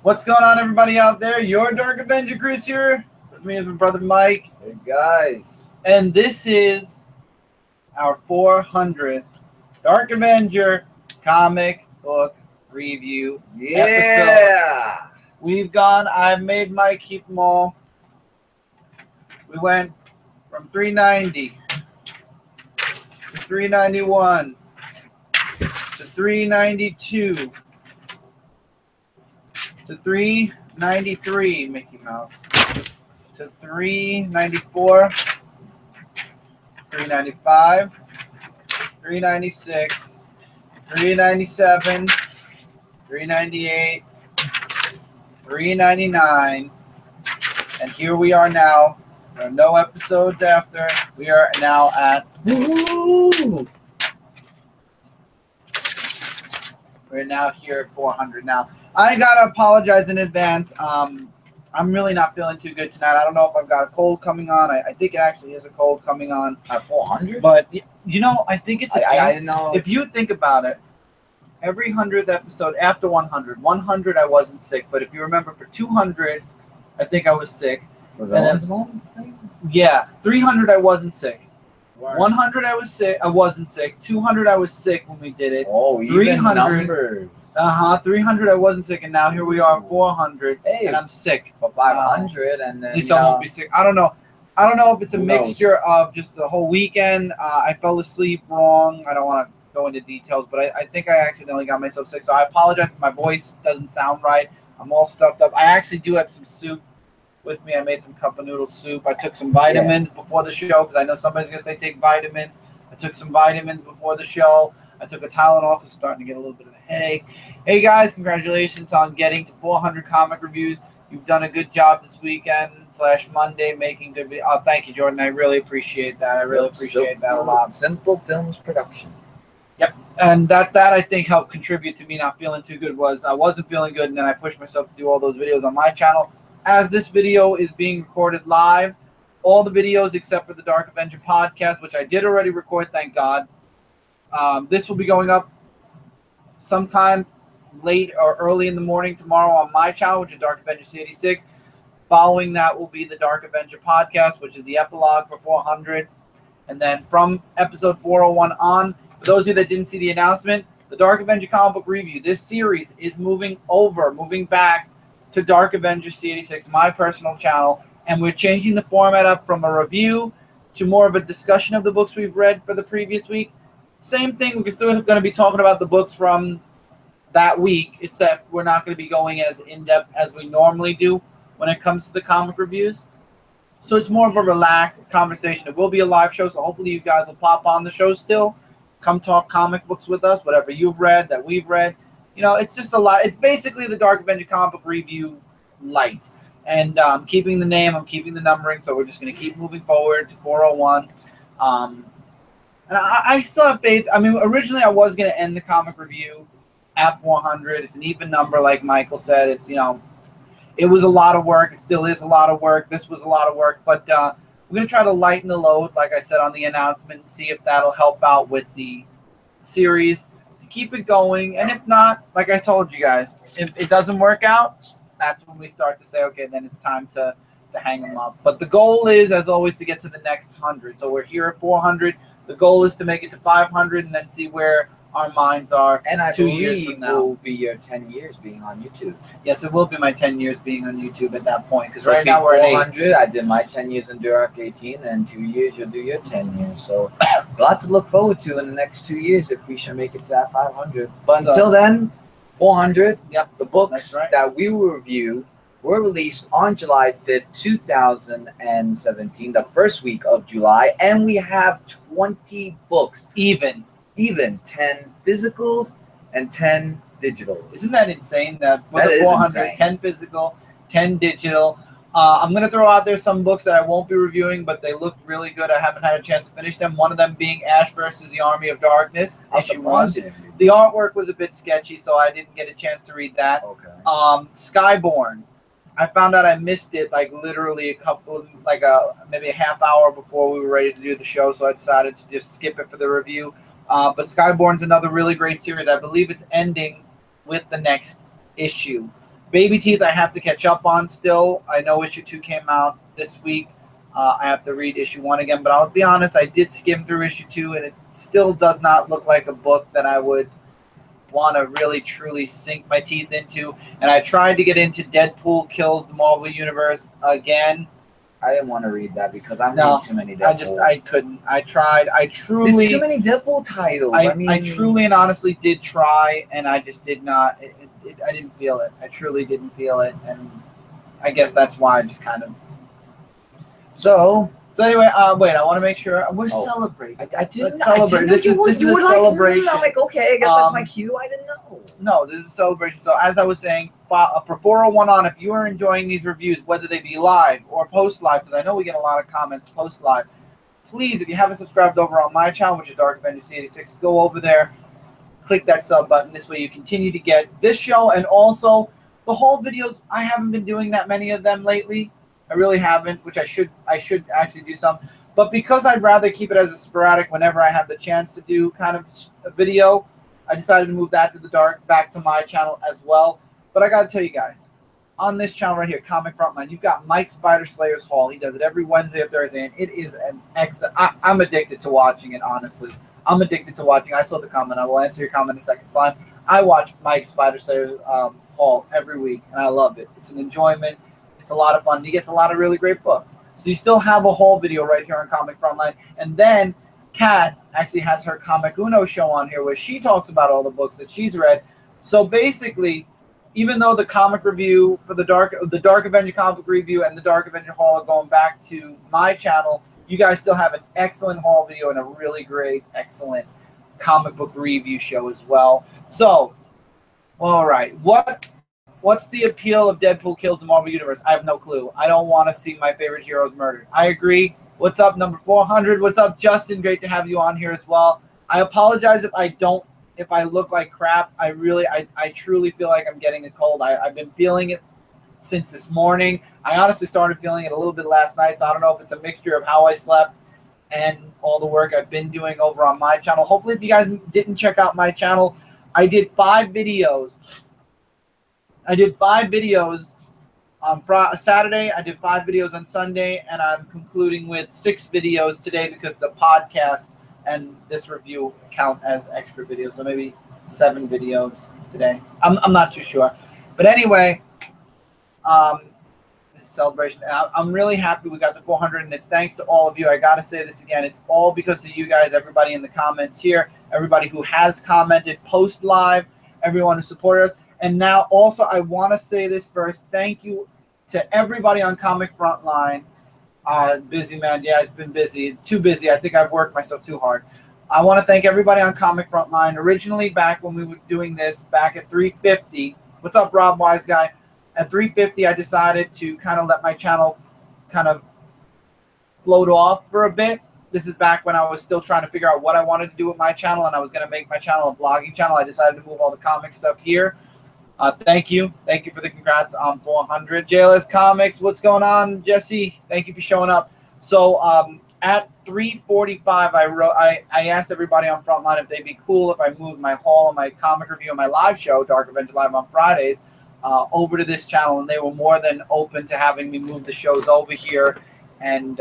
What's going on, everybody out there? Your Dark Avenger Chris here. With me is my brother Mike. Hey guys. And this is our 400th Dark Avenger Comic Book Review episode. I've made Mike keep them all. We went from 390 to 391 to 392 to 393, Mickey Mouse, to 394, 395, 396, 397, 398, 399, and here we are now. There are no episodes after. We are now at... Woo! We're now here at 400 now. I gotta apologize in advance. I'm really not feeling too good tonight. I don't know if I've got a cold coming on. I think it actually is a cold coming on. At 400? But, you know, I think it's a chance. I didn't know. If you think about it, every 100th episode after 100, 100 I wasn't sick. But if you remember, for 200, I think I was sick. For the yeah, 300 I wasn't sick. Right. 100 I was sick. I wasn't sick. 200 I was sick when we did it. Oh, even 300 numbers. 300 I wasn't sick, and now here we are at 400, hey, and I'm sick. For 500, and then at least I won't be sick. I don't know. I don't know if it's a mixture of just the whole weekend. I fell asleep wrong. I don't want to go into details, but I think I accidentally got myself sick, so I apologize if my voice doesn't sound right. I'm all stuffed up. I actually do have some soup with me. I made some cup of noodle soup. I took some vitamins before the show, because I know somebody's going to say take vitamins. I took some vitamins before the show. I took a Tylenol because I'm starting to get a little bit of a headache. Hey guys, congratulations on getting to 400 comic reviews. You've done a good job this weekend / Monday making good videos. Oh, thank you, Jordan. I really appreciate that. I really appreciate that a lot. Simple Films production. Yep, and that I think helped contribute to me not feeling too good. Was I wasn't feeling good, and then I pushed myself to do all those videos on my channel. As this video is being recorded live, all the videos except for the Dark Avenger podcast, which I did already record, thank God. This will be going up sometime late or early in the morning tomorrow on my channel, which is Dark Avenger C86. Following that will be the Dark Avenger podcast, which is the epilogue for 400. And then from episode 401 on, for those of you that didn't see the announcement, the Dark Avenger Comic Book Review, this series is moving back to Dark Avenger C86, my personal channel. And we're changing the format up from a review to more of a discussion of the books we've read for the previous week. Same thing, we're still going to be talking about the books from that week, except we're not going to be going as in-depth as we normally do when it comes to the comic reviews. So it's more of a relaxed conversation. It will be a live show, so hopefully you guys will pop on the show still. Come talk comic books with us, whatever you've read, that we've read. You know, it's just a lot. It's basically the Dark Avenger Comic Book Review light. And I'm keeping the name, I'm keeping the numbering, so we're just going to keep moving forward to 401. And I still have faith. I mean, originally I was going to end the comic review at 400. It's an even number, like Michael said. It's, you know, it was a lot of work. It still is a lot of work. This was a lot of work. But we're going to try to lighten the load, like I said on the announcement, and see if that'll help out with the series to keep it going. And if not, like I told you guys, if it doesn't work out, that's when we start to say, okay, then it's time to hang them up. But the goal is, as always, to get to the next 100. So we're here at 400. The goal is to make it to 500 and then see where our minds are. And I 2 years from now. It will be your 10 years being on YouTube. Yes, it will be my 10 years being on YouTube at that point. Because So right now we're at 400. I did my 10 years in Dark 18, and 2 years you'll do your 10 years. So a lot to look forward to in the next 2 years if we should make it to that 500. But until then, 400. Yep, the books that we will review were released on July 5th, 2017, the first week of July, and we have 20 books, even 10 physicals and 10 digitals. Isn't that insane? That for the 400, 10 physical, 10 digital. I'm going to throw out there some books that I won't be reviewing, but they look really good. I haven't had a chance to finish them. One of them being Ash versus the Army of Darkness, issue 1. The artwork was a bit sketchy, so I didn't get a chance to read that. Okay. Skyborn. I found out I missed it like literally maybe a half hour before we were ready to do the show, so I decided to just skip it for the review. But Skyborn's another really great series. I believe it's ending with the next issue. Baby Teeth I have to catch up on still. I know issue 2 came out this week. I have to read issue 1 again, but I'll be honest, I did skim through issue 2, and it still does not look like a book that I would want to really truly sink my teeth into. And I tried to get into Deadpool Kills the Marvel Universe again. I didn't want to read that because I'm reading too many Deadpool. I couldn't. I tried. I truly. There's too many Deadpool titles. I truly and honestly did try, and I just did not. I didn't feel it. I truly didn't feel it, and I guess that's why I just kind of. So anyway, wait. I want to make sure we're celebrating. I didn't celebrate. This is a celebration. I'm like, okay, I guess that's my cue. I didn't know. No, this is a celebration. So as I was saying, for 401 on, if you are enjoying these reviews, whether they be live or post live, because I know we get a lot of comments post live. Please, if you haven't subscribed over on my channel, which is Dark Avenger C86, go over there, click that sub button. This way, you continue to get this show and also the whole videos. I haven't been doing that many of them lately. I really haven't, which I should actually do some. But because I'd rather keep it as a sporadic whenever I have the chance to do kind of a video, I decided to move that to back to my channel as well. But I got to tell you guys, on this channel right here, Comic Frontline, you've got Mike Spider Slayer's Haul. He does it every Wednesday or Thursday, and it is an excellent. I'm addicted to watching it, honestly. I'm addicted to watching. I saw the comment. I will answer your comment in a second. Slime. I watch Mike Spider Slayer's Haul every week, and I love it. It's an enjoyment. It's a lot of fun. He gets a lot of really great books. So you still have a haul video right here on Comic Frontline. And then Kat actually has her Comic Uno show on here where she talks about all the books that she's read. So basically, even though the comic review for the Dark Avenger Comic Book review and the Dark Avenger haul are going back to my channel, you guys still have an excellent haul video and a really great, excellent comic book review show as well. So, all right, what's the appeal of Deadpool Kills the Marvel Universe? I have no clue. I don't want to see my favorite heroes murdered. I agree. What's up, number 400? What's up, Justin? Great to have you on here as well. I apologize if I look like crap. I truly feel like I'm getting a cold. I've been feeling it since this morning. I honestly started feeling it a little bit last night, so I don't know if it's a mixture of how I slept and all the work I've been doing over on my channel. Hopefully, if you guys didn't check out my channel, I did 5 videos. I did 5 videos on Saturday. I did 5 videos on Sunday, and I'm concluding with 6 videos today because the podcast and this review count as extra videos. So maybe 7 videos today. I'm not too sure. But anyway, this is a celebration. I'm really happy we got to 400, and it's thanks to all of you. I got to say this again. It's all because of you guys, everybody in the comments here, everybody who has commented post live, everyone who supported us. And now also I want to say this first. Thank you to everybody on Comic Frontline. Busy, man. Yeah, it's been busy. Too busy. I think I've worked myself too hard. I want to thank everybody on Comic Frontline. Originally, back when we were doing this, back at 350. What's up, Rob Wise Guy? At 350, I decided to kind of let my channel kind of float off for a bit. This is back when I was still trying to figure out what I wanted to do with my channel, and I was going to make my channel a vlogging channel. I decided to move all the comic stuff here. Thank you. Thank you for the congrats on 400. JLS Comics, what's going on, Jesse? Thank you for showing up. So at 3:45, I asked everybody on Frontline if they'd be cool if I moved my haul and my comic review and my live show, Dark Avenger Live on Fridays, over to this channel, and they were more than open to having me move the shows over here, and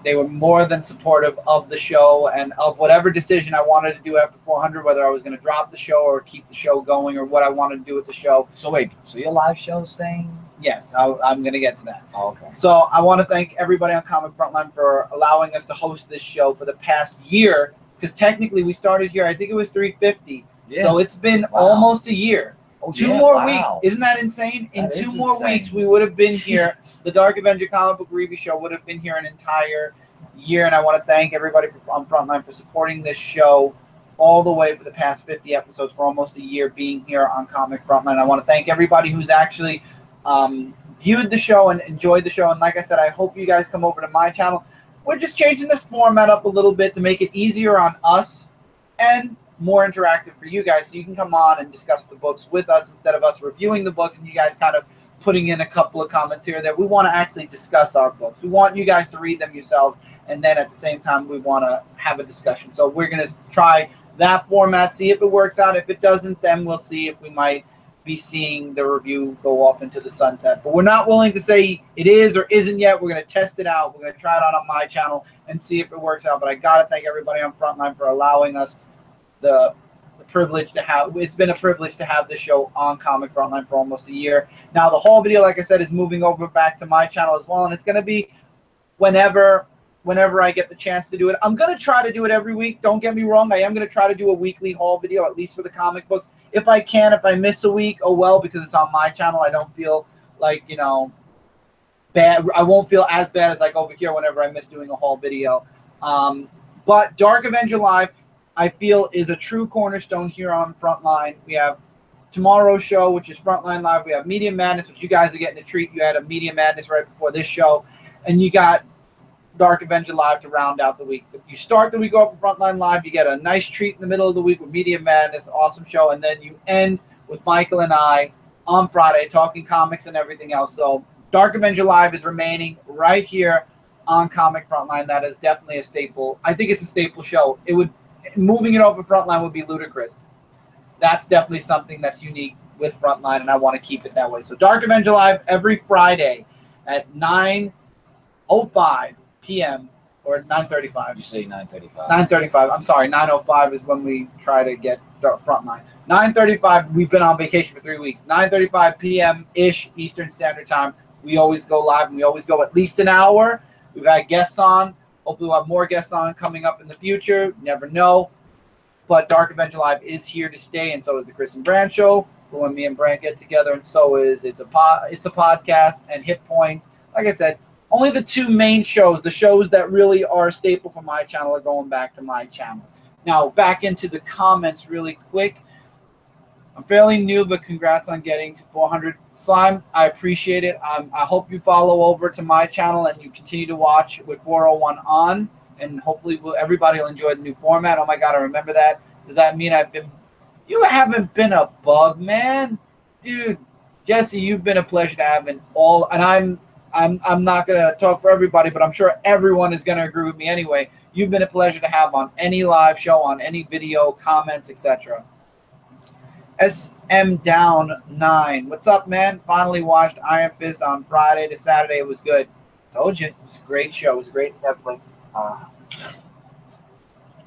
they were more than supportive of the show and of whatever decision I wanted to do after 400, whether I was going to drop the show or keep the show going or what I wanted to do with the show. So wait, so your live show staying? Yes, I'm going to get to that. Oh, okay. So I want to thank everybody on Comic Frontline for allowing us to host this show for the past year, because technically we started here, I think it was 350. Yeah. So it's been almost a year. Oh, 2 more weeks. Isn't that insane? In 2 more weeks, we would have been here. The Dark Avenger Comic Book Review Show would have been here an entire year. And I want to thank everybody on Frontline for supporting this show all the way for the past 50 episodes, for almost a year being here on Comic Frontline. I want to thank everybody who's actually viewed the show and enjoyed the show. And like I said, I hope you guys come over to my channel. We're just changing this format up a little bit to make it easier on us and more interactive for you guys, so you can come on and discuss the books with us instead of us reviewing the books and you guys kind of putting in a couple of comments here that we want to actually discuss our books. We want you guys to read them yourselves, and then at the same time we want to have a discussion. So we're going to try that format, see if it works out. If it doesn't, then we'll see if we might be seeing the review go off into the sunset. But we're not willing to say it is or isn't yet. We're going to test it out. We're going to try it out on my channel and see if it works out. But I got to thank everybody on Frontline for allowing us the privilege to have. It's been a privilege to have this show on Comic Frontline for almost a year. Now, the haul video, like I said, is moving over back to my channel as well. And it's going to be whenever I get the chance to do it. I'm going to try to do it every week. Don't get me wrong. I am going to try to do a weekly haul video, at least for the comic books. If I can, if I miss a week, oh well, because it's on my channel. I don't feel like, you know, bad. I won't feel as bad as like over here whenever I miss doing a haul video. But Dark Avenger Live, I feel, is a true cornerstone here on Frontline. We have tomorrow's show, which is Frontline Live. We have Media Madness, which you guys are getting a treat. You had a Media Madness right before this show. And you got Dark Avenger Live to round out the week. You start the week off with Frontline Live. You get a nice treat in the middle of the week with Media Madness, awesome show. And then you end with Michael and I on Friday talking comics and everything else. So Dark Avenger Live is remaining right here on Comic Frontline. That is definitely a staple. I think it's a staple show. Moving it over Frontline would be ludicrous. That's definitely something that's unique with Frontline, and I want to keep it that way. So Dark Avenger Live every Friday at 9:05 p.m. or 9:35. You say 9:35. 9:35. I'm sorry, 9:05 is when we try to get Frontline. 9:35. We've been on vacation for 3 weeks. 9:35 p.m.-ish Eastern Standard Time. We always go live, and we always go at least an hour. We've had guests on. Hopefully we'll have more guests on coming up in the future. Never know. But Dark Avenger Live is here to stay, and so is the Chris and Brand Show, for when me and Brand get together, and so is It's a Podcast and Hit Points. Like I said, only the two main shows, the shows that really are a staple for my channel, are going back to my channel. Now, back into the comments really quick. I'm fairly new, but congrats on getting to 400. Slime, I appreciate it. I hope you follow over to my channel and you continue to watch with 401 on, and hopefully everybody will enjoy the new format. Oh my God, I remember that. Does that mean you haven't been a bug, man? Dude, Jesse, you've been a pleasure to have in all, and I'm not going to talk for everybody, but I'm sure everyone is going to agree with me anyway. You've been a pleasure to have on any live show, on any video, comments, etc. SM Down 9. What's up, man? Finally watched Iron Fist on Friday to Saturday. It was good. Told you. It was a great show. It was a great Netflix.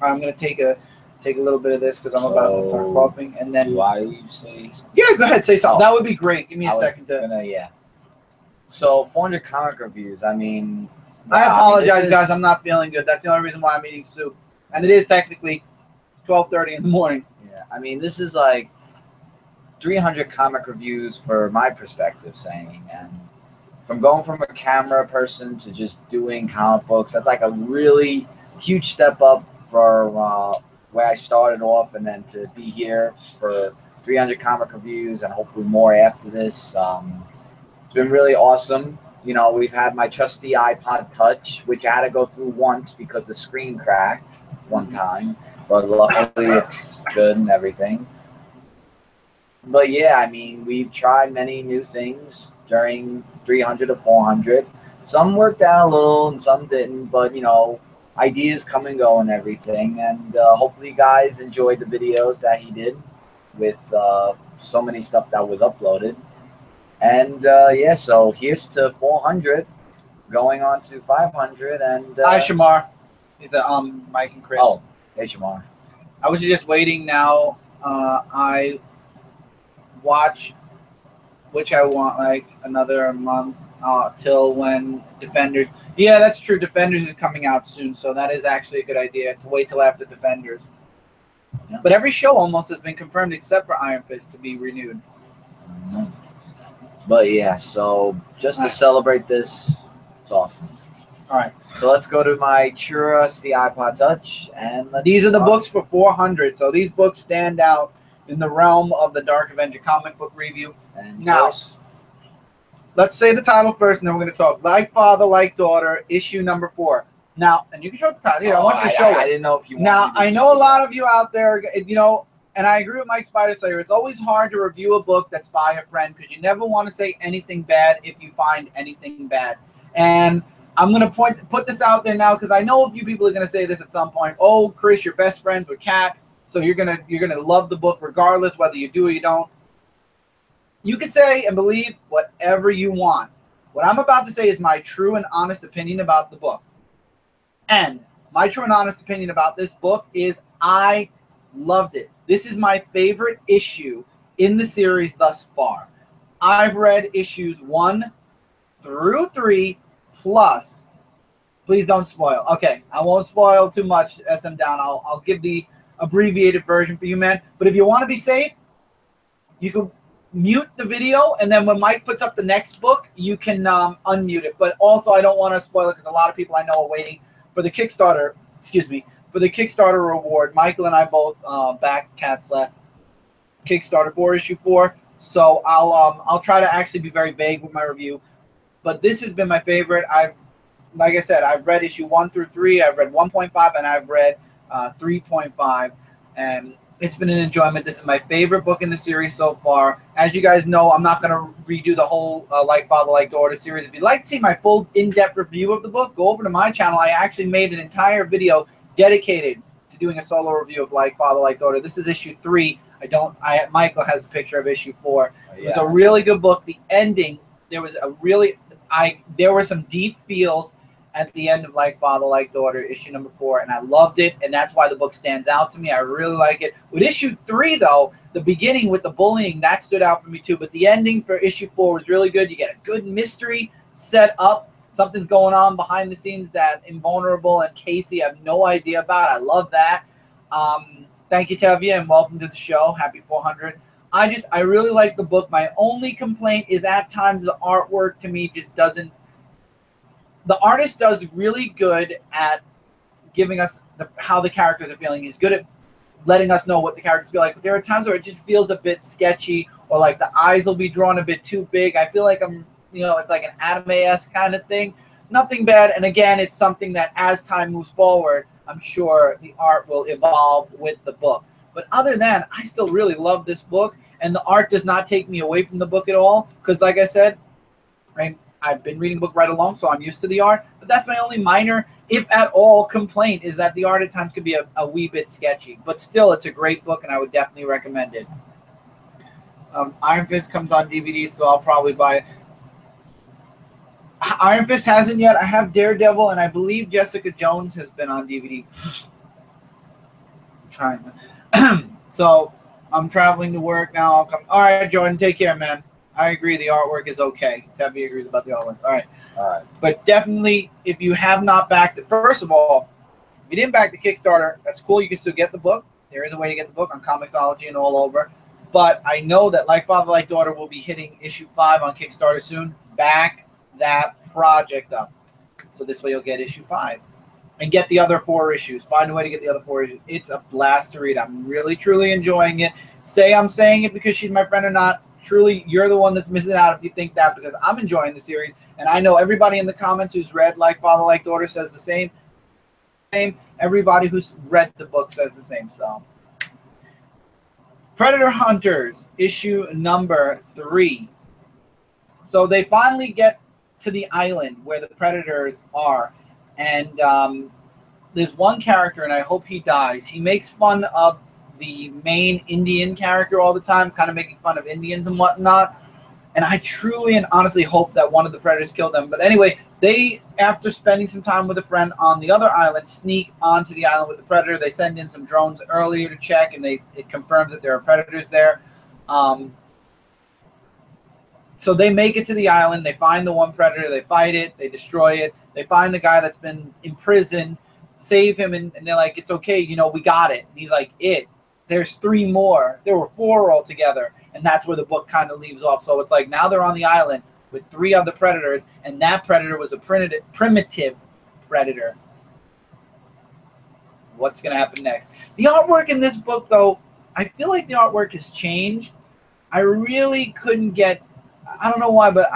I'm going to take a little bit of this because I'm about to start coughing. And then why you say something? Yeah, go ahead. Say something. That would be great. Give me a second to... Yeah. So 400 comic reviews. I mean... I apologize, guys. I'm not feeling good. That's the only reason why I'm eating soup. And it is technically 12:30 in the morning. Yeah. I mean, this is like 300 comic reviews for my perspective, saying, and from going from a camera person to just doing comic books, that's like a really huge step up for where I started off, and then to be here for 300 comic reviews and hopefully more after this. It's been really awesome. You know, we've had my trusty iPod Touch, which I had to go through once because the screen cracked one time, but luckily it's good and everything. But yeah, I mean, we've tried many new things during 300 to 400. Some worked out a little and some didn't, but you know, ideas come and go and everything. And hopefully you guys enjoyed the videos that he did with so many stuff that was uploaded. And yeah, so here's to 400, going on to 500. And hi, Shamar. He's Mike and Chris. Oh, hey, Shamar. I was just waiting now. I watch, which I want like another month till when Defenders. Yeah, that's true. Defenders is coming out soon, so that is actually a good idea to wait till after Defenders. Yeah. But every show almost has been confirmed except for Iron Fist to be renewed. But yeah, so just to celebrate this, it's awesome. All right. So let's go to my trusty iPod Touch, and these are the books for 400. So these books stand out in the realm of the Dark Avenger comic book review. And now, let's say the title first, and then we're going to talk. Like Father, Like Daughter, issue number 4. Now, and you can show the title. Yeah, I want you to show it. I didn't know if you wanted now, I know a lot of you out there, you know, and I agree with Mike Spider Slayer. It's always hard to review a book that's by a friend because you never want to say anything bad if you find anything bad. And I'm going to put this out there now because I know a few people are going to say this at some point. Oh, Chris, you're best friends with Kat, so you're gonna love the book regardless whether you do or you don't. You can say and believe whatever you want. What I'm about to say is my true and honest opinion about the book. And my true and honest opinion about this book is I loved it. This is my favorite issue in the series thus far. I've read issues 1 through 3 plus. Please don't spoil. Okay, I won't spoil too much. SM Down. I'll give the abbreviated version for you, man. But if you want to be safe, you can mute the video, and then when Mike puts up the next book, you can unmute it. But also, I don't want to spoil it because a lot of people I know are waiting for the Kickstarter. Excuse me, for the Kickstarter reward. Michael and I both backed Cat's last Kickstarter for issue 4. So I'll try to actually be very vague with my review. But this has been my favorite. Like I said, I've read issue 1 through 3. I've read 1.5, and I've read 3.5, and it's been an enjoyment. This is my favorite book in the series so far. As you guys know, I'm not going to redo the whole Like Father, Like Daughter series. If you'd like to see my full in-depth review of the book, go over to my channel. I actually made an entire video dedicated to doing a solo review of Like Father, Like Daughter. This is issue 3. Michael has the picture of issue 4. It was a really good book. The ending, there were some deep feels at the end of Like Father, Like Daughter, issue number 4, and I loved it, and that's why the book stands out to me. I really like it. With issue 3, though, the beginning with the bullying, that stood out for me too, but the ending for issue 4 was really good. You get a good mystery set up. Something's going on behind the scenes that Invulnerable and Casey have no idea about. I love that. Thank you, Tevye, and welcome to the show. Happy 400. I really like the book. My only complaint is at times the artwork to me just doesn't. The artist does really good at giving us how the characters are feeling. He's good at letting us know what the characters feel like. But there are times where it just feels a bit sketchy, or like the eyes will be drawn a bit too big. I feel like it's like an anime-esque kind of thing. Nothing bad. And again, it's something that as time moves forward, I'm sure the art will evolve with the book. But other than that, I still really love this book. And the art does not take me away from the book at all. Because like I said, right, I've been reading the book right along, so I'm used to the art. But that's my only minor, if at all, complaint, is that the art at times could be a wee bit sketchy. But still, it's a great book, and I would definitely recommend it. Iron Fist comes on DVD, so I'll probably buy it. Iron Fist hasn't yet. I have Daredevil, and I believe Jessica Jones has been on DVD. I'm trying. So I'm traveling to work now. I'll come. All right, Jordan, take care, man. I agree. The artwork is okay. Tevye agrees about the artwork. All right. All right. But definitely, if you have not backed it, first of all, if you didn't back the Kickstarter, that's cool. You can still get the book. There is a way to get the book on Comixology and all over. But I know that Like Father, Like Daughter will be hitting issue 5 on Kickstarter soon. Back that project up. So this way you'll get issue 5. And get the other 4 issues. Find a way to get the other 4 issues. It's a blast to read. I'm really, truly enjoying it. Say I'm saying it because she's my friend or not. Truly, you're the one that's missing out if you think that, because I'm enjoying the series. And I know everybody in the comments who's read Like Father, Like Daughter says the same. Everybody who's read the book says the same. So, Predator Hunters, issue number 3. So they finally get to the island where the Predators are. And there's one character, and I hope he dies. He makes fun of the main Indian character all the time, kind of making fun of Indians and whatnot. And I truly and honestly hope that one of the Predators killed them. But anyway, they, after spending some time with a friend on the other island, sneak onto the island with the Predator. They send in some drones earlier to check, and it confirms that there are Predators there. So they make it to the island. They find the one Predator. They fight it. They destroy it. They find the guy that's been imprisoned, save him, and they're like, it's okay, we got it. And he's like, there's 3 more. There were 4 altogether. And that's where the book kind of leaves off. So it's like now they're on the island with 3 other Predators, and that Predator was a primitive Predator. What's going to happen next? The artwork in this book, though, I feel like the artwork has changed. I really couldn't get, I don't know why, but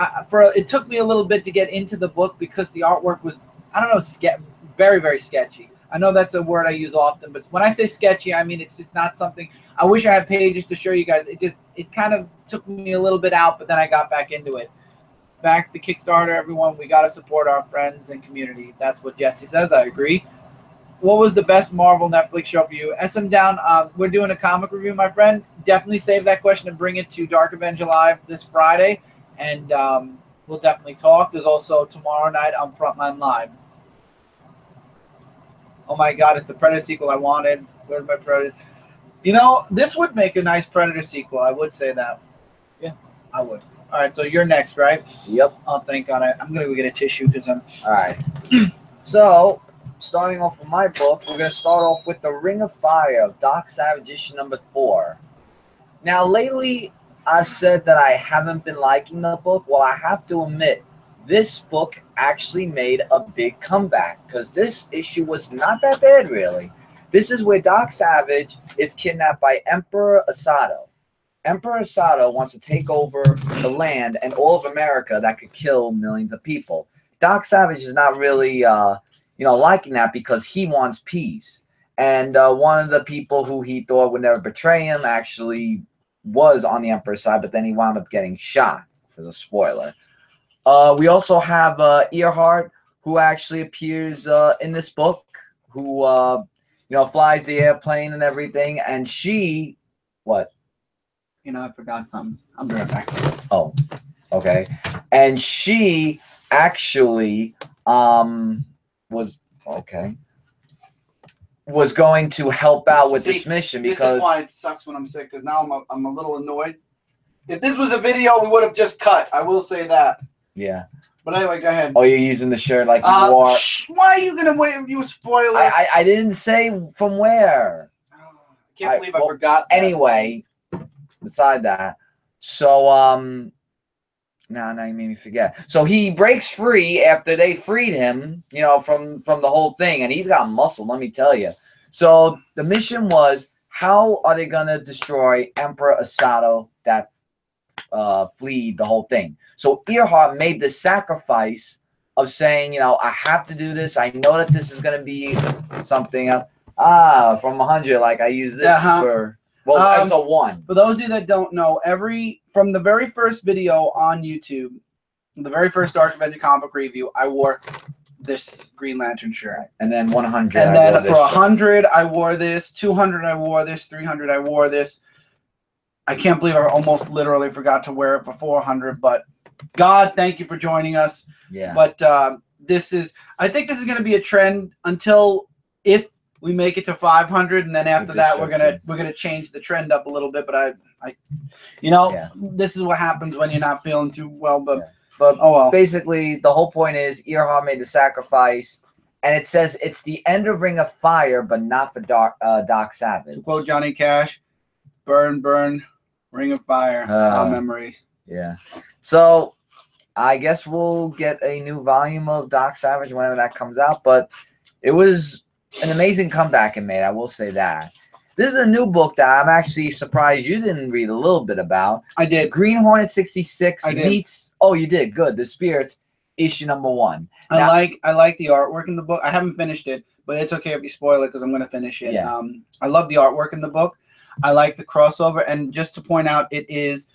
it took me a little bit to get into the book because the artwork was, I don't know, very, very sketchy. I know that's a word I use often, but when I say sketchy, I mean it's just not something. I wish I had pages to show you guys. It kind of took me a little bit out, but then I got back into it. Back to Kickstarter, everyone. We got to support our friends and community. That's what Jesse says. I agree. what was the best Marvel Netflix show for you? SM Down, we're doing a comic review, my friend. Definitely save that question and bring it to Dark Avenger Live this Friday, and we'll definitely talk. There's also tomorrow night on Frontline Live. Oh my God, it's the Predator sequel I wanted. Where's my Predator? You know, this would make a nice Predator sequel. I would say that. Yeah, I would. All right, so you're next, right? Yep. I'll think on it. I'm gonna go get a tissue because I'm. All right. So, starting off with my book, we're gonna start off with The Ring of Fire of Dark Savage issue number 4. Now, lately, I've said that I haven't been liking the book. Well, I have to admit, this book actually made a big comeback because this issue was not that bad, really. This is where Dark Savage is kidnapped by Emperor Asado. Emperor Asado wants to take over the land and all of America that could kill millions of people. Dark Savage is not really, liking that because he wants peace. And one of the people who he thought would never betray him actually was on the Emperor's side, but then he wound up getting shot. As a spoiler. We also have Earhart, who actually appears in this book, who flies the airplane and everything, and she, what? You know, I forgot something. I'll be right back. Oh, okay. And she actually was going to help out with this mission because this is why it sucks when I'm sick, because now I'm a little annoyed. If this was a video, we would have just cut. I will say that. Yeah. But anyway, go ahead. Oh, you're using the shirt like you are. Why are you gonna wait? You spoil it. I didn't say from where. I can't believe I forgot. That. Anyway, beside that, so now you made me forget. So he breaks free after they freed him, from the whole thing, and he's got muscle. Let me tell you. So the mission was, how are they gonna destroy Emperor Asado that fleed the whole thing? So Earhart made the sacrifice of saying, I have to do this. I know that this is going to be something from 100. Like I use this for, that's a 1. For those of you that don't know, from the very first video on YouTube, the very first Dark Avenger Comic Book review, I wore this Green Lantern shirt. And then 100. And then for 100, I wore this. 200, I wore this. 300, I wore this. I can't believe I almost literally forgot to wear it for 400, but God, thank you for joining us. Yeah. But I think this is going to be a trend until if we make it to 500, and then after that we're gonna change the trend up a little bit. But this is what happens when you're not feeling too well. But oh well. Basically, the whole point is Earhart made the sacrifice, and it says it's the end of Ring of Fire, but not for Dark Savage. To quote Johnny Cash, "Burn, burn, Ring of Fire, all memories." Yeah. So I guess we'll get a new volume of Dark Savage whenever that comes out. But it was an amazing comeback it made. I will say that. This is a new book that I'm actually surprised you didn't read a little bit about. I did. Green Hornet 66 I did. meets. Oh, you did. Good. The Spirits, issue number 1. Now, I like the artwork in the book. I haven't finished it, but it's okay if you spoil it because I'm going to finish it. Yeah. I love the artwork in the book. I like the crossover, and just to point out, it is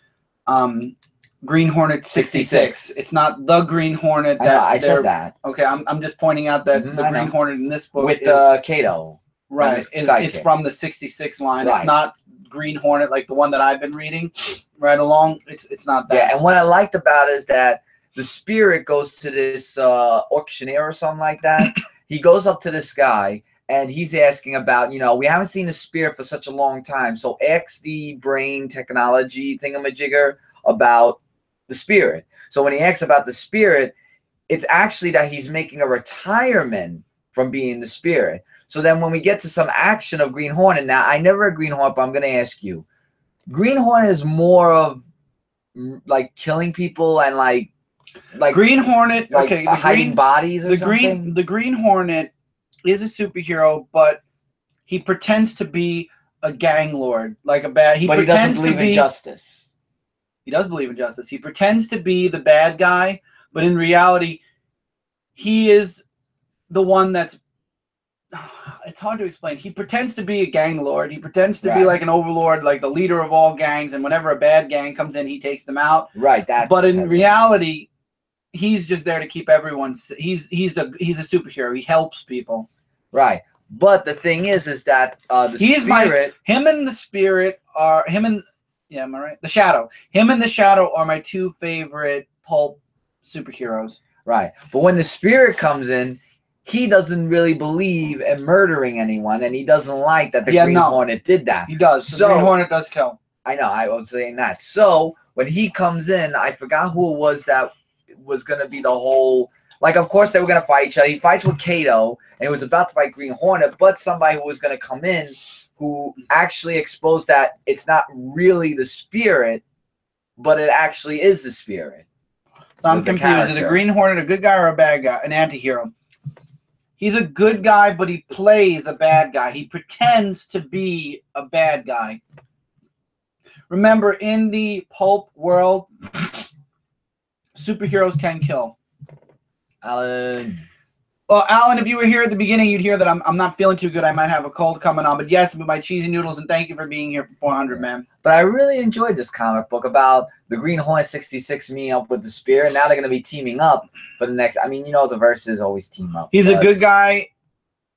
Green Hornet 66. It's not the Green Hornet. I said that. Okay, I'm just pointing out that the Green Hornet in this book with Kato. Right, it's from the 66 line. Right. It's not Green Hornet like the one that I've been reading right along. It's not that. Yeah, and what I liked about it is that the Spirit goes to this auctioneer or something like that. He goes up to this guy. And he's asking about, we haven't seen the Spirit for such a long time. So ask the brain technology thingamajigger about the Spirit. So when he asks about the Spirit, it's actually that he's making a retirement from being the Spirit. So then when we get to some action of Green Hornet, now I never read Green Hornet, but I'm going to ask you. Green Hornet is more of like killing people and like Green Hornet, like hiding bodies or something? The Green Hornet is a superhero, but he pretends to be a gang lord, like a bad. He pretends doesn't believe in justice. He does believe in justice. He pretends to be the bad guy, but in reality, he is the one that's. It's hard to explain. He pretends to be a gang lord. He pretends to be like an overlord, like the leader of all gangs. And whenever a bad gang comes in, he takes them out. Right. But in reality, he's just there to keep everyone. He's a superhero. He helps people. Right. But the thing is that the Spirit, him and the Spirit are him and am I right? The Shadow, him and the Shadow are my two favorite pulp superheroes. Right, but when the Spirit comes in, he doesn't really believe in murdering anyone, and he doesn't like that the Green Hornet did that. He does. So, the Green Hornet does kill. I know. I was saying that. So when he comes in, I forgot who it was that was going to be the whole. Like, of course, they were going to fight each other. He fights with Kato, and he was about to fight Green Hornet, but somebody who was going to come in who actually exposed that it's not really the Spirit, but it actually is the Spirit. So I'm confused. Is the Green Hornet a good guy or a bad guy? An anti-hero? He's a good guy, but he plays a bad guy. He pretends to be a bad guy. Remember, in the pulp world, superheroes can kill. Alan. Well, Alan, if you were here at the beginning, you'd hear that I'm not feeling too good. I might have a cold coming on. But yes, with my cheesy noodles, and thank you for being here for 400, man. But I really enjoyed this comic book about the Green Hornet 66 meeting up with the Spirit. Now they're going to be teaming up for the next. I mean, you know, the verses always team up. He's a good guy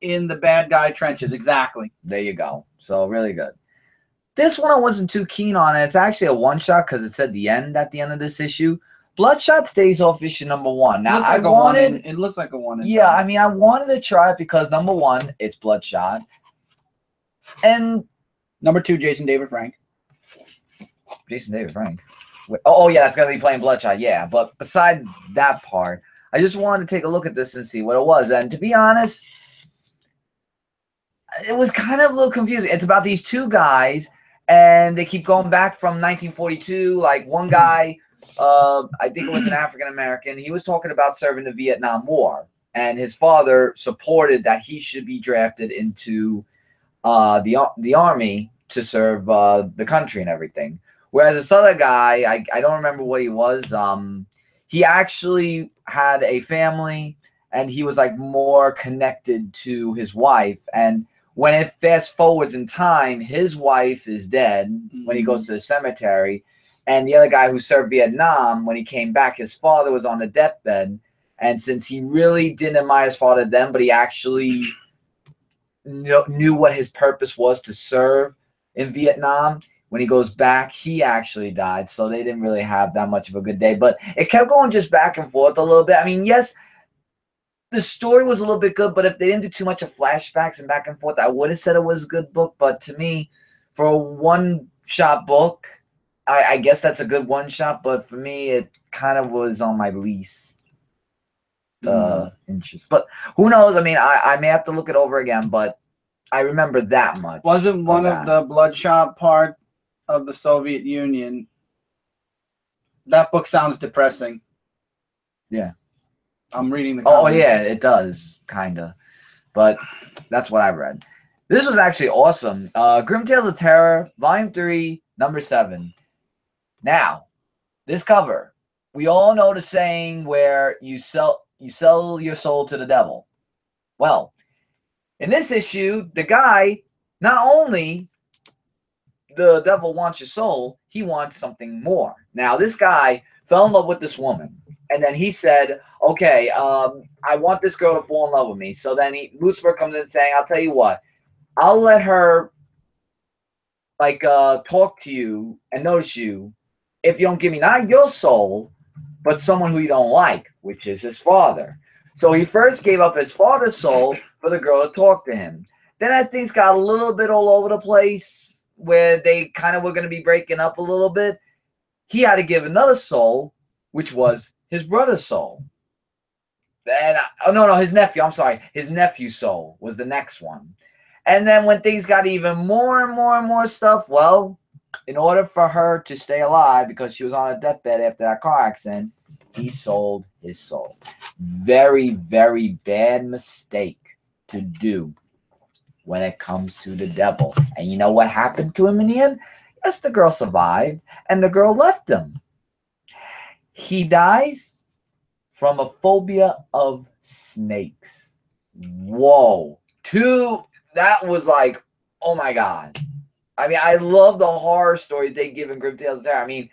in the bad guy trenches. Exactly. There you go. So really good. This one I wasn't too keen on. It's actually a one-shot because it said the end at the end of this issue. Bloodshots Day Off issue #1. Now it looks like a one. Yeah, I mean, I wanted to try it because #1, it's Bloodshot, and #2, Jason David Frank. Jason David Frank. Wait, oh yeah, that's gonna be playing Bloodshot. Yeah, but beside that part, I just wanted to take a look at this and see what it was. And to be honest, it was kind of a little confusing. It's about these two guys, and they keep going back from 1942. Like one guy. I think it was an African American. He was talking about serving the Vietnam War, and his father supported that he should be drafted into the army to serve the country and everything. Whereas this other guy, I don't remember what he was. He actually had a family, and he was like more connected to his wife. And when it fast forwards in time, his wife is dead when he goes to the cemetery. And the other guy who served Vietnam, when he came back, his father was on a deathbed. And since he really didn't admire his father then, but he actually knew what his purpose was to serve in Vietnam, when he goes back, he actually died. So they didn't really have that much of a good day. But it kept going just back and forth a little bit. I mean, yes, the story was a little bit good, but if they didn't do too much of flashbacks and back and forth, I would have said it was a good book. But to me, for a one-shot book, I guess that's a good one-shot, but for me, it kind of was on my least interest. But who knows? I mean, I may have to look it over again, but I remember that much. Wasn't one of the Bloodshot part of the Soviet Union? That book sounds depressing. Yeah. I'm reading the comments. Oh, yeah, it does, kind of. But that's what I read. This was actually awesome. Grimm Tales of Terror, Volume 3, #7. Now, this cover, we all know the saying where you sell your soul to the devil. Well, in this issue, the guy, not only the devil wants your soul, he wants something more. Now, this guy fell in love with this woman, and then he said, okay, I want this girl to fall in love with me. So then Lucifer comes in saying, I'll tell you what, I'll let her like talk to you and notice you if you don't give me not your soul, but someone who you don't like, which is his father. So he first gave up his father's soul for the girl to talk to him. Then as things got a little bit all over the place, where they kind of were going to be breaking up a little bit, he had to give another soul, which was his brother's soul. And oh no, his nephew. I'm sorry, his nephew's soul was the next one. And then when things got even more and more and more stuff, well, in order for her to stay alive, because she was on a deathbed after that car accident, he sold his soul. Very, very bad mistake to do when it comes to the devil. And you know what happened to him in the end? Yes, the girl survived, and the girl left him. He dies from a phobia of snakes. Whoa. That was like, oh my God. I mean, I love the horror stories they give in Grimm Tales of Terror. I mean,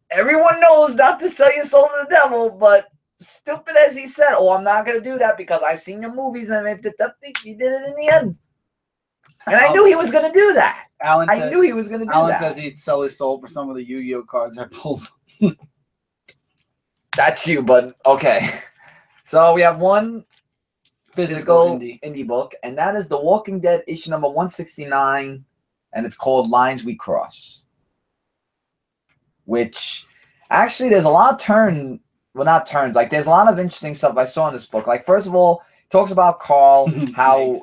everyone knows not to sell your soul to the devil, but stupid as he said, oh, I'm not going to do that because I've seen your movies and he did it in the end. And I knew he was going to do that. I knew he was going to do that. Alan says he'd sell his soul for some of the Yu-Gi-Oh cards I pulled. That's you, bud. Okay. So we have one physical indie book, and that is The Walking Dead issue number 169, and it's called Lines We Cross. Which, actually, there's a lot of not turns. Like, there's a lot of interesting stuff I saw in this book. Like, first of all, it talks about Carl, how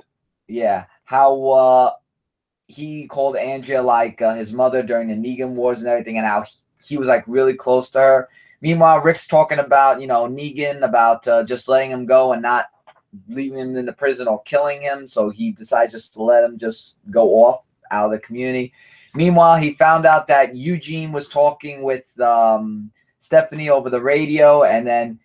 he called Andrea, like, his mother during the Negan Wars and everything, and how he was, like, really close to her. Meanwhile, Rick's talking about, you know, Negan, about just letting him go and not leaving him in the prison or killing him. So he decides just to let him just go off out of the community. Meanwhile, he found out that Eugene was talking with Stephanie over the radio, and then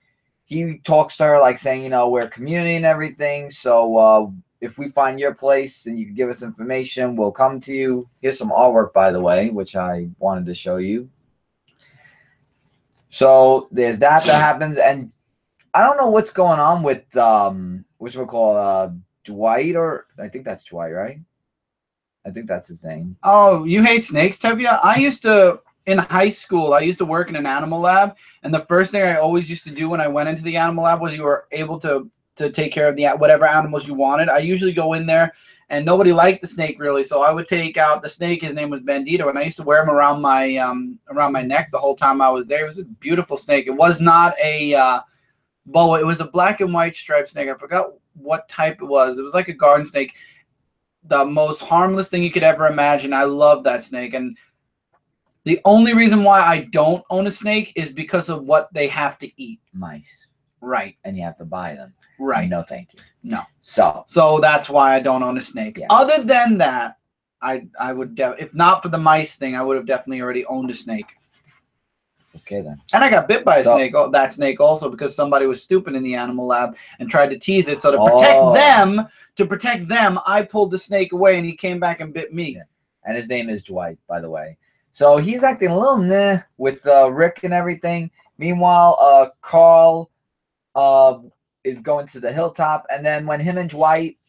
he talks to her like saying, you know, we're a community and everything. So if we find your place and you can give us information, we'll come to you. Here's some artwork, by the way, which I wanted to show you. So there's that happens, and I don't know what's going on with which we'll call Dwight, or I think that's Dwight, right? I think that's his name. Oh, you hate snakes, Tevya? I used to, in high school, I used to work in an animal lab, and the first thing I always used to do when I went into the animal lab was you were able to take care of the whatever animals you wanted. I usually go in there, and nobody liked the snake really, so I would take out the snake. His name was Bandito, and I used to wear him around my neck the whole time I was there. It was a beautiful snake. It was not a boa. It was a black and white striped snake. I forgot what type it was. It was like a garden snake. The most harmless thing you could ever imagine. I love that snake, and the only reason why I don't own a snake is because of what they have to eat. Mice. Right. And you have to buy them. Right. No, thank you. No. So that's why I don't own a snake. Yeah. Other than that, I would if not for the mice thing, I would have definitely already owned a snake. Okay then. And I got bit by a snake. That snake also because somebody was stupid in the animal lab and tried to tease it. So to protect them, I pulled the snake away and he came back and bit me. Yeah. And his name is Dwight, by the way. So he's acting a little meh with Rick and everything. Meanwhile, Carl is going to the hilltop, and then when him and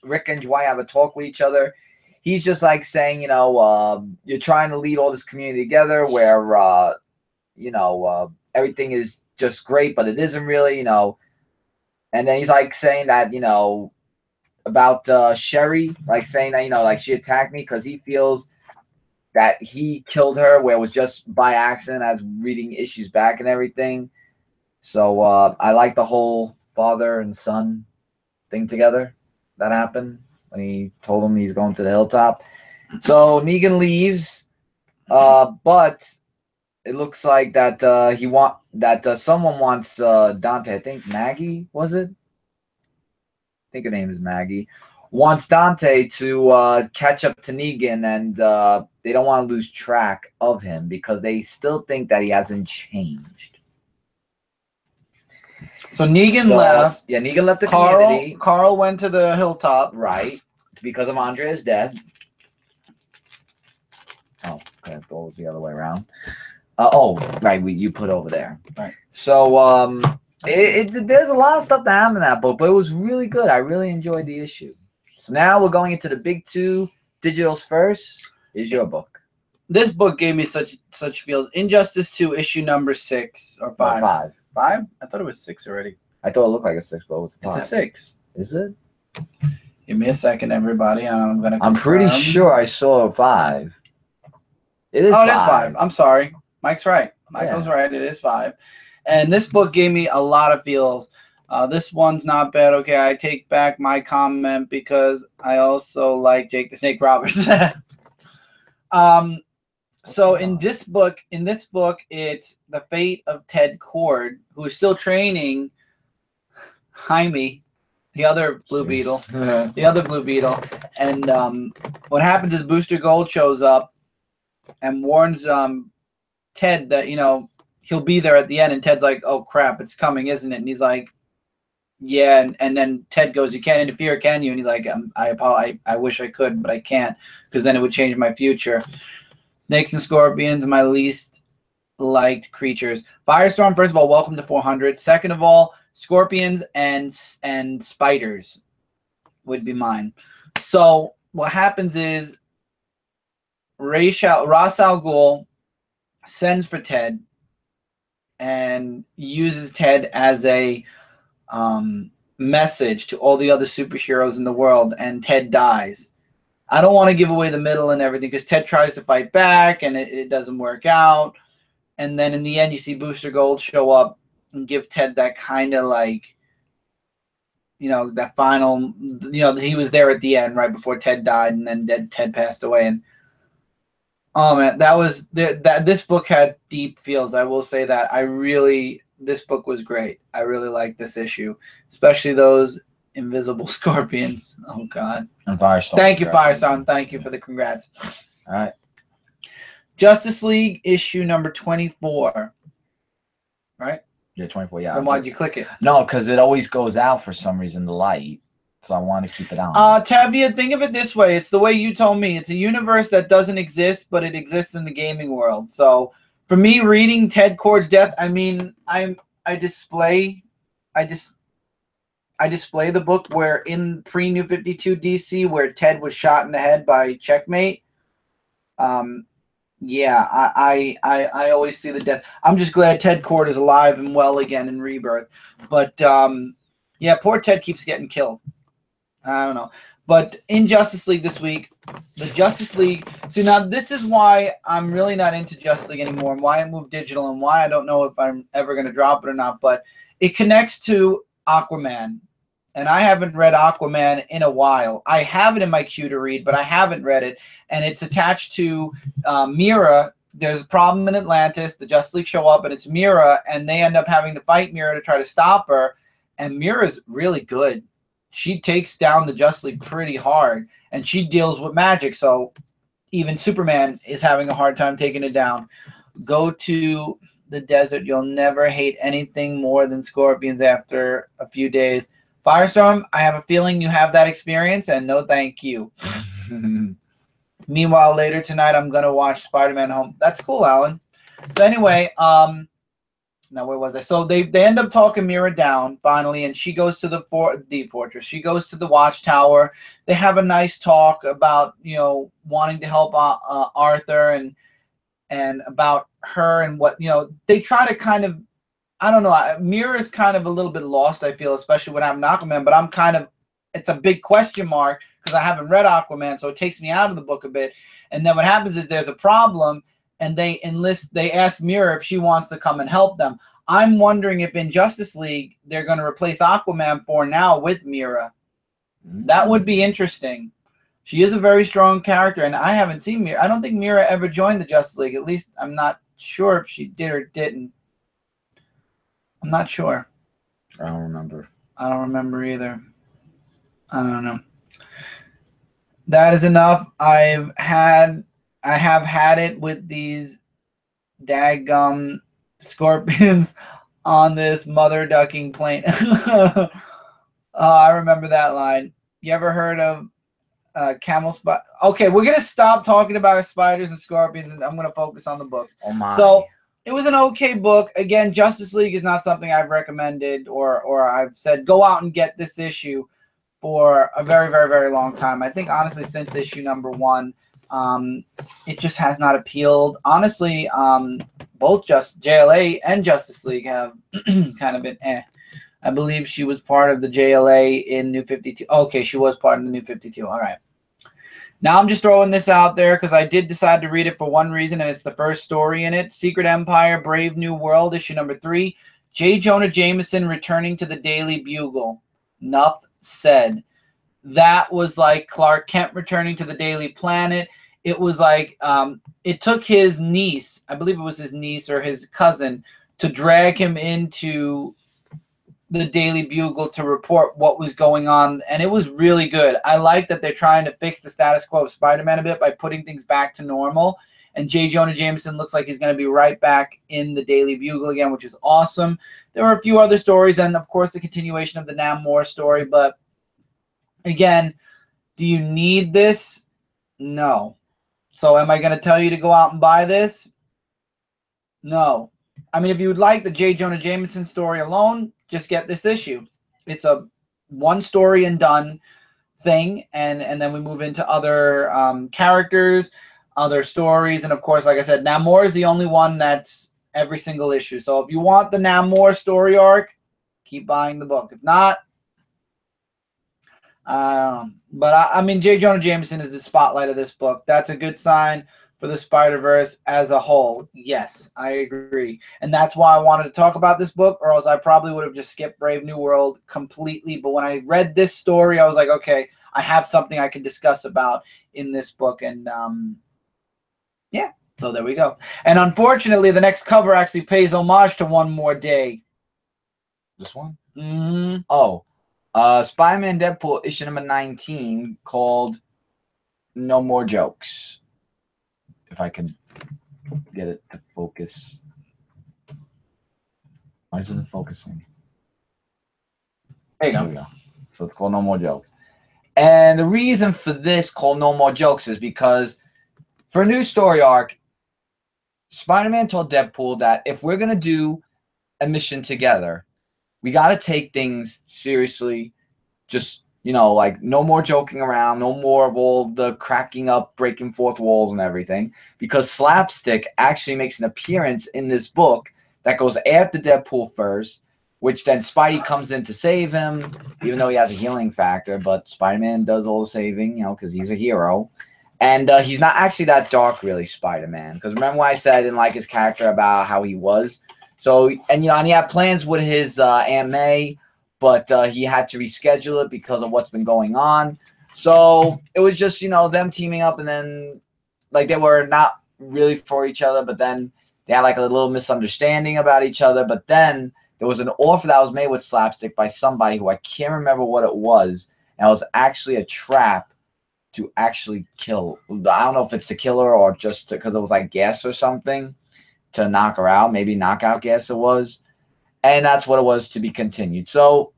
Rick and Dwight have a talk with each other, he's just like saying, you know, you're trying to lead all this community together where, you know, everything is just great, but it isn't really, you know. And then he's like saying that, you know, about Sherry, like saying that, you know, like she attacked me because he feels that he killed her, where it was just by accident, as reading issues back and everything. So I like the whole father and son thing together that happened when he told him he's going to the hilltop. So Negan leaves, but it looks like that someone wants Dante. I think Maggie, was it? I think her name is Maggie. Wants Dante to catch up to Negan, and they don't want to lose track of him because they still think that he hasn't changed. So Negan left. Yeah, Negan left the community. Carl went to the hilltop. Right. Because of Andrea's death. Oh, okay. That was the other way around. Right. You put over there. Right. So, there's a lot of stuff that happened in that book, but it was really good. I really enjoyed the issue. So now we're going into the big two. Digital's first is your book. This book gave me such feels. Injustice 2, issue number 6 or 5. 5. 5? I thought it was 6 already. I thought it looked like a 6, but it was a 5. It's a 6. Is it? Give me a second, everybody. I'm gonna. I'm pretty sure I saw a 5. It is. 5. It is 5. I'm sorry. Mike's right. Michael's right. It is 5. And this book gave me a lot of feels. This one's not bad. Okay, I take back my comment because I also like Jake the Snake Roberts. So in this book, it's the fate of Ted Cord, who is still training Jaime, the other Blue Beetle, And what happens is Booster Gold shows up and warns Ted that, you know, he'll be there at the end. And Ted's like, "Oh crap, it's coming, isn't it?" And he's like, "Yeah." And then Ted goes, "You can't interfere, can you?" And he's like, I wish I could, but I can't, because then it would change my future. Snakes and scorpions, my least liked creatures. Firestorm, first of all, welcome to 400. Second of all, Scorpions and spiders would be mine. So what happens is Ra's al Ghul sends for Ted and uses Ted as a message to all the other superheroes in the world, and Ted dies. I don't want to give away the middle and everything because Ted tries to fight back and it doesn't work out. And then in the end, you see Booster Gold show up and give Ted that kind of like, you know, that final, you know, he was there at the end right before Ted died, and then Ted passed away. And oh man, this book had deep feels. I will say that this book was great. I really liked this issue, especially those invisible scorpions. Oh God. And Firestorm. Thank you, Firestorm. Thank you for the congrats. All right. Justice League issue number 24. Right? Yeah, 24. Yeah. Then why'd you click it? No, because it always goes out for some reason, the light. So I want to keep it on. Tabia, think of it this way. It's the way you told me. It's a universe that doesn't exist, but it exists in the gaming world. So for me, reading Ted Kord's death, I mean, I display the book where in pre-New 52 DC where Ted was shot in the head by Checkmate. Yeah, I always see the death. I'm just glad Ted Kord is alive and well again in Rebirth. But yeah, poor Ted keeps getting killed. I don't know. But in Justice League this week, the Justice League. See, now this is why I'm really not into Justice League anymore, and why it moved digital, and why I don't know if I'm ever going to drop it or not. But it connects to Aquaman. And I haven't read Aquaman in a while. I have it in my queue to read, but I haven't read it. And it's attached to Mira. There's a problem in Atlantis. The Justice League show up, and it's Mira, and they end up having to fight Mira to try to stop her. And Mira's really good. She takes down the Justice League pretty hard, and she deals with magic. So even Superman is having a hard time taking it down. Go to the desert. You'll never hate anything more than scorpions after a few days. Firestorm, I have a feeling you have that experience, and no thank you. Meanwhile, later tonight, I'm going to watch Spider-Man Home. That's cool, Alan. So anyway, now where was I? So they end up talking Mira down, finally, and she goes to the fortress. She goes to the watchtower. They have a nice talk about, you know, wanting to help Arthur and about her and what, you know, they try to kind of, I don't know. Mira is kind of a little bit lost, I feel, especially when I'm Aquaman. But I'm kind of, it's a big question mark because I haven't read Aquaman, so it takes me out of the book a bit. And then what happens is there's a problem, and they ask Mira if she wants to come and help them. I'm wondering if in Justice League they're going to replace Aquaman for now with Mira. That would be interesting. She is a very strong character, and I haven't seen Mira. I don't think Mira ever joined the Justice League. At least I'm not sure if she did or didn't. I'm not sure. I don't remember. I don't remember either. I don't know. That is enough. I have had it with these daggum scorpions on this mother ducking plane. I remember that line. You ever heard of camel spot? Okay, we're gonna stop talking about spiders and scorpions, and I'm gonna focus on the books. Oh my. So it was an okay book. Again, Justice League is not something I've recommended or I've said go out and get this issue for a very, very, very long time. I think honestly since issue number 1, it just has not appealed. Honestly, both JLA and Justice League have kind of been eh. I believe she was part of the JLA in New 52. Okay, she was part of the New 52. All right. Now I'm just throwing this out there because I did decide to read it for one reason, and it's the first story in it. Secret Empire, Brave New World, issue number 3. J. Jonah Jameson returning to the Daily Bugle. Nuff said. That was like Clark Kent returning to the Daily Planet. It was like it took his niece, I believe it was his niece or his cousin, to drag him into the Daily Bugle to report what was going on, and it was really good. I like that they're trying to fix the status quo of Spider-Man a bit by putting things back to normal, and J. Jonah Jameson looks like he's going to be right back in the Daily Bugle again, which is awesome. There were a few other stories, and of course the continuation of the Namor story, but again, do you need this? No. So am I going to tell you to go out and buy this? No. I mean, if you would like the J. Jonah Jameson story alone, just get this issue. It's a one story and done thing, and then we move into other characters, other stories, and of course, like I said, Namor is the only one that's every single issue. So if you want the Namor story arc, keep buying the book. If not, but I mean, J. Jonah Jameson is the spotlight of this book. That's a good sign for the Spider-Verse as a whole. Yes, I agree. And that's why I wanted to talk about this book, or else I probably would have just skipped Brave New World completely. But when I read this story, I was like, okay, I have something I can discuss about in this book. And yeah, so there we go. And unfortunately, the next cover actually pays homage to One More Day. This one? Mm-hmm. Oh. Spider-Man Deadpool issue number 19 called No More Jokes. If I can get it to focus. Why isn't it focusing? There you There we go. So it's called No More Jokes. And the reason for this called No More Jokes is because for a new story arc, Spider-Man told Deadpool that if we're going to do a mission together, we got to take things seriously. Just, you know, like no more joking around, no more of all the cracking up, breaking fourth walls and everything. Because Slapstick actually makes an appearance in this book that goes after Deadpool first, which then Spidey comes in to save him, even though he has a healing factor. But Spider-Man does all the saving, you know, because he's a hero. And he's not actually that dark, really, Spider-Man. Because remember when I said I didn't like his character about how he was? So, and you know, and he had plans with his Aunt May, but he had to reschedule it because of what's been going on. So it was just, you know, them teaming up, and then like they were not really for each other, but then they had like a little misunderstanding about each other. But then there was an offer that was made with Slapstick by somebody who I can't remember what it was, and it was actually a trap to actually kill. I don't know if it's to kill her or just because it was like gas or something to knock her out, maybe knockout gas it was, and that's what it was to be continued. So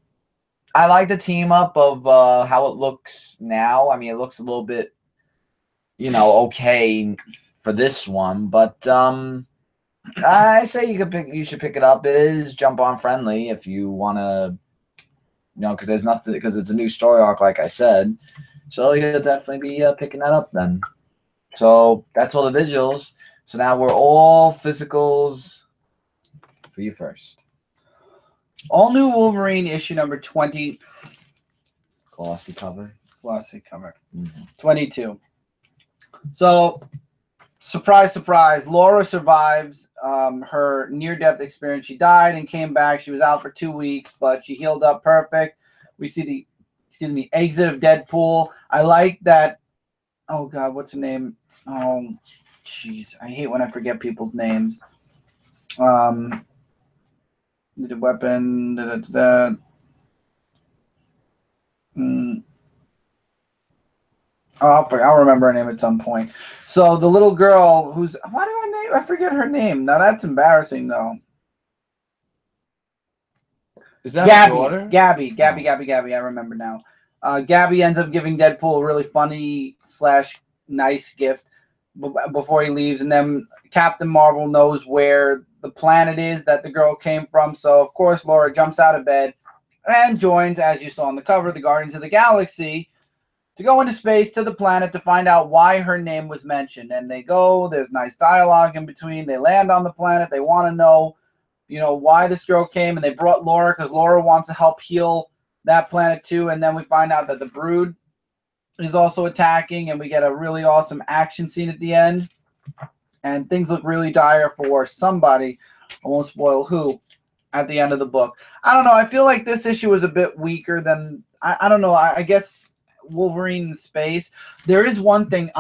I like the team up of how it looks now. I mean, it looks a little bit, you know, okay for this one, but I say you should pick it up. It is jump on friendly if you want to, you know, because it's a new story arc, like I said. So you'll definitely be picking that up then. So that's all the visuals. So now we're all physicals for you first. All New Wolverine issue number 20. Glossy cover. Glossy cover. Mm-hmm. 22. So, surprise, surprise. Laura survives her near-death experience. She died and came back. She was out for 2 weeks, but she healed up perfect. We see the, exit of Deadpool. I like that. Oh, God, what's her name? Oh, jeez. I hate when I forget people's names. The weapon. I'll remember her name at some point. So the little girl who's I forget her name. Now that's embarrassing though. Is that Gabby? her daughter? Gabby. I remember now. Gabby ends up giving Deadpool a really funny / nice gift before he leaves, and then Captain Marvel knows where the planet is that the girl came from. So of course Laura jumps out of bed and joins, as you saw on the cover, the Guardians of the Galaxy to go into space to the planet to find out why her name was mentioned. And they go, there's nice dialogue in between. They land on the planet. They want to know, you know, why this girl came. And they brought Laura because Laura wants to help heal that planet too. And then we find out that the Brood is also attacking. And we get a really awesome action scene at the end. And things look really dire for somebody. I won't spoil who at the end of the book. I don't know. I feel like this issue was a bit weaker than, I don't know. I guess Wolverine in space. There is one thing.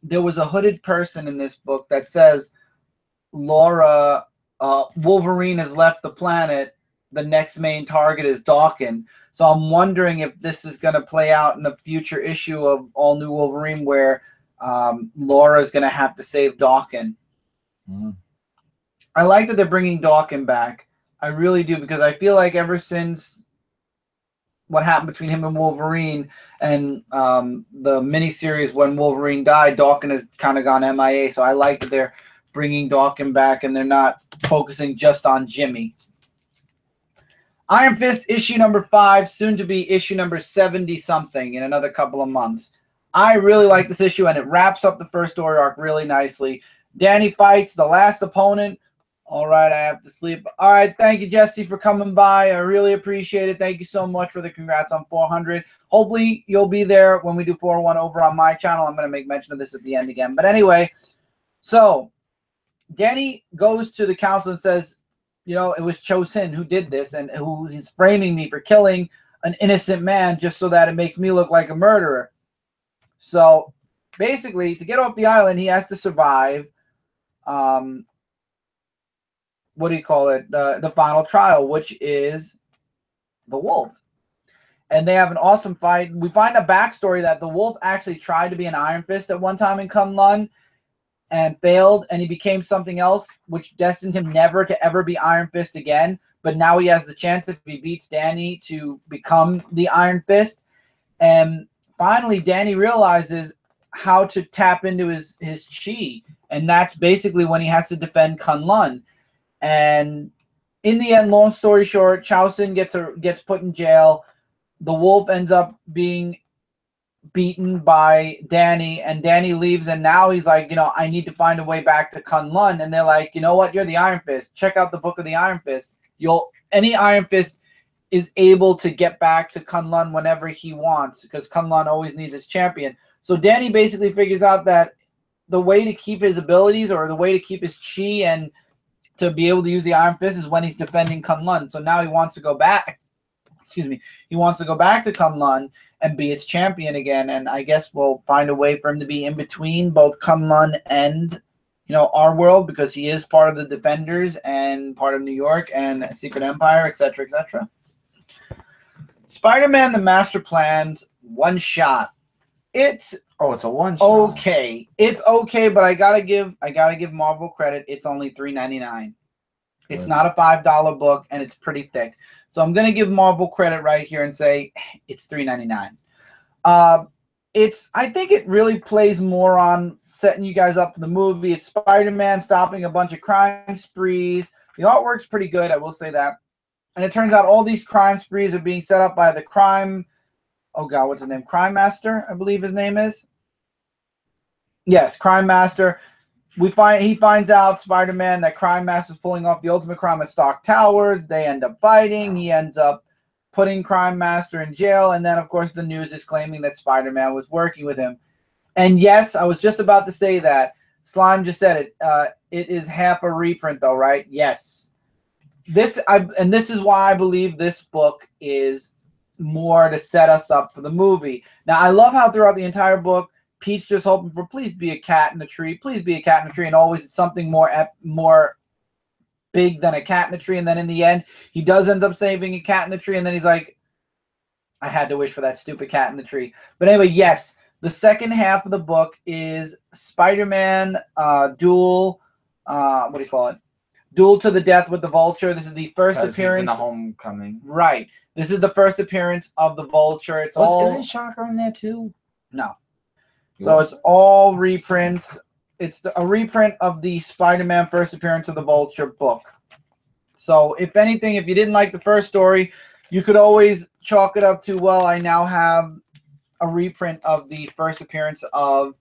There was a hooded person in this book that says Laura, Wolverine has left the planet. The next main target is Dawkins. So I'm wondering if this is going to play out in the future issue of All New Wolverine where Laura is going to have to save Dawkins. Mm. I like that they're bringing Dawkins back. I really do, because I feel like ever since what happened between him and Wolverine and the miniseries when Wolverine died, Dawkins has kind of gone MIA. So I like that they're bringing Dawkins back, and they're not focusing just on Jimmy. Iron Fist issue number 5, soon to be issue number 70-something in another couple of months. I really like this issue, and it wraps up the first story arc really nicely. Danny fights the last opponent. All right, I have to sleep. All right, thank you, Jesse, for coming by. I really appreciate it. Thank you so much for the congrats on 400. Hopefully, you'll be there when we do 401 over on my channel. I'm going to make mention of this at the end again. But anyway, so Danny goes to the council and says, you know, it was Cho Sin who did this and who is framing me for killing an innocent man just so that it makes me look like a murderer. So basically, to get off the island, he has to survive, what do you call it, the final trial, which is the wolf. And they have an awesome fight. We find a backstory that the wolf actually tried to be an Iron Fist at one time in Kunlun and failed, and he became something else, which destined him never to ever be Iron Fist again. But now he has the chance, if he beats Danny, to become the Iron Fist. And finally, Danny realizes how to tap into his chi, and that's basically when he has to defend Kunlun. And in the end, long story short, Cho Sin gets put in jail. The wolf ends up being beaten by Danny, and Danny leaves, and now he's like, you know, I need to find a way back to Kunlun. And they're like, you know what, you're the Iron Fist. Check out the book of the Iron Fist. Any Iron Fist is able to get back to Kunlun whenever he wants, because Kunlun always needs his champion. So Danny basically figures out that the way to keep his abilities, or the way to keep his chi and to be able to use the Iron Fist, is when he's defending Kunlun. So now he wants to go back. Excuse me. He wants to go back to Kunlun and be its champion again. And I guess we'll find a way for him to be in between both Kunlun and, you know, our world, because he is part of the Defenders and part of New York and Secret Empire, etc., etc. Spider-Man: The Master Plans, one shot. It's a one shot. Okay. It's okay, but I gotta give Marvel credit. It's only $3.99. It's not a $5 book, and it's pretty thick. So I'm gonna give Marvel credit right here and say it's $3.99. I think it really plays more on setting you guys up for the movie. It's Spider-Man stopping a bunch of crime sprees. The artwork's pretty good, I will say that. And it turns out all these crime sprees are being set up by the crime. Oh God, what's his name? Crime Master, I believe his name is. Yes, Crime Master. He finds out, Spider-Man, that Crime Master's pulling off the ultimate crime at Stark Towers. They end up fighting. He ends up putting Crime Master in jail. And then, of course, the news is claiming that Spider-Man was working with him. And yes, I was just about to say that. Slime just said it. It is half a reprint, though, right? Yes. This is why I believe this book is more to set us up for the movie. Now, I love how throughout the entire book, Pete's just hoping for, please be a cat in a tree, please be a cat in a tree, and always it's something more big than a cat in a tree. And then in the end, he does end up saving a cat in a tree, and then he's like, I had to wish for that stupid cat in the tree. But anyway, yes, the second half of the book is Spider-Man duel. What do you call it? Duel to the death with the Vulture. This is the first appearance. He's in the Homecoming. Right. This is the first appearance of the Vulture. Isn't Shocker in there too? No. So it's all reprints. It's a reprint of the Spider-Man first appearance of the Vulture book. So if anything, if you didn't like the first story, you could always chalk it up to, well, I now have a reprint of the first appearance of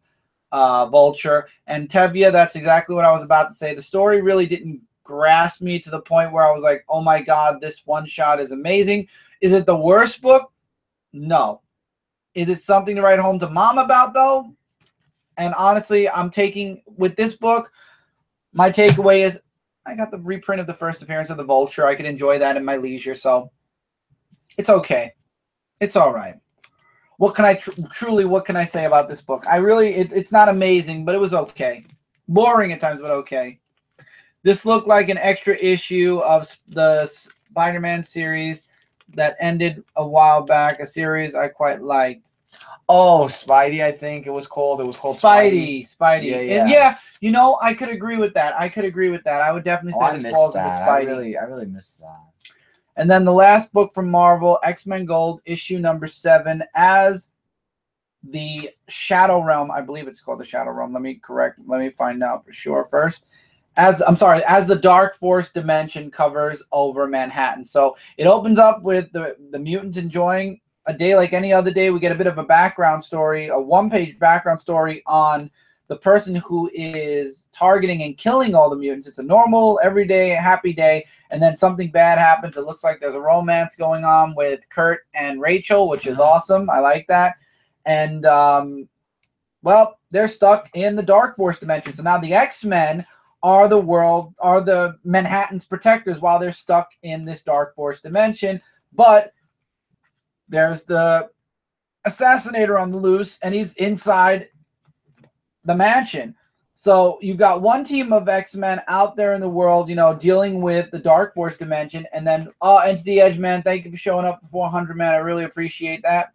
Vulture. And Tevye, that's exactly what I was about to say. The story really didn't grasp me to the point where I was like, oh my God, this one shot is amazing. Is it the worst book? No. Is it something to write home to mom about, though? And honestly, I'm taking, with this book, my takeaway is I got the reprint of the first appearance of the Vulture. I could enjoy that in my leisure, so it's okay. It's all right. What can I truly, what can I say about this book? It's not amazing, but it was okay. Boring at times, but okay. This looked like an extra issue of the Spider-Man series that ended a while back, a series I quite liked. Oh, Spidey, I think it was called. It was called Spidey. Yeah. And yeah, you know, I could agree with that. I would definitely say this falls into Spidey. I really missed that. And then the last book from Marvel, X-Men Gold, issue number 7, as the Shadow Realm. I believe it's called the Shadow Realm. Let me find out for sure first. as the Dark Force dimension covers over Manhattan. So it opens up with the mutants enjoying a day like any other day. We get a bit of a background story, a one-page background story on the person who is targeting and killing all the mutants. It's a normal, everyday, happy day, and then something bad happens. It looks like there's a romance going on with Kurt and Rachel, which is awesome. I like that. And, well, they're stuck in the Dark Force dimension. So now the X-Men are the Manhattan's protectors while they're stuck in this Dark Force dimension. But there's the Assassinator on the loose, and he's inside the mansion. So you've got one team of X-Men out there in the world, you know, dealing with the Dark Force dimension. And then, Entity Edge, man, thank you for showing up for 400, man. I really appreciate that.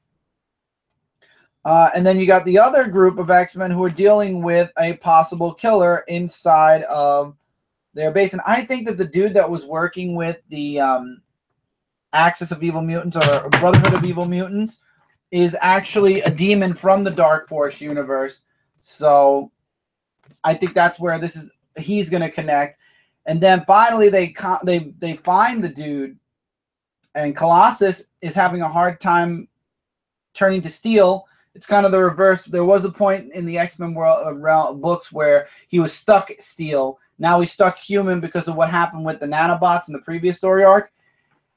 And then you got the other group of X-Men who are dealing with a possible killer inside of their base. And I think that the dude that was working with the Axis of Evil Mutants or Brotherhood of Evil Mutants is actually a demon from the Dark Force universe. So I think that's where he's going to connect. And then finally they find the dude, and Colossus is having a hard time turning to steel. It's kind of the reverse. There was a point in the X-Men world books where he was stuck steel. Now he's stuck human because of what happened with the nanobots in the previous story arc.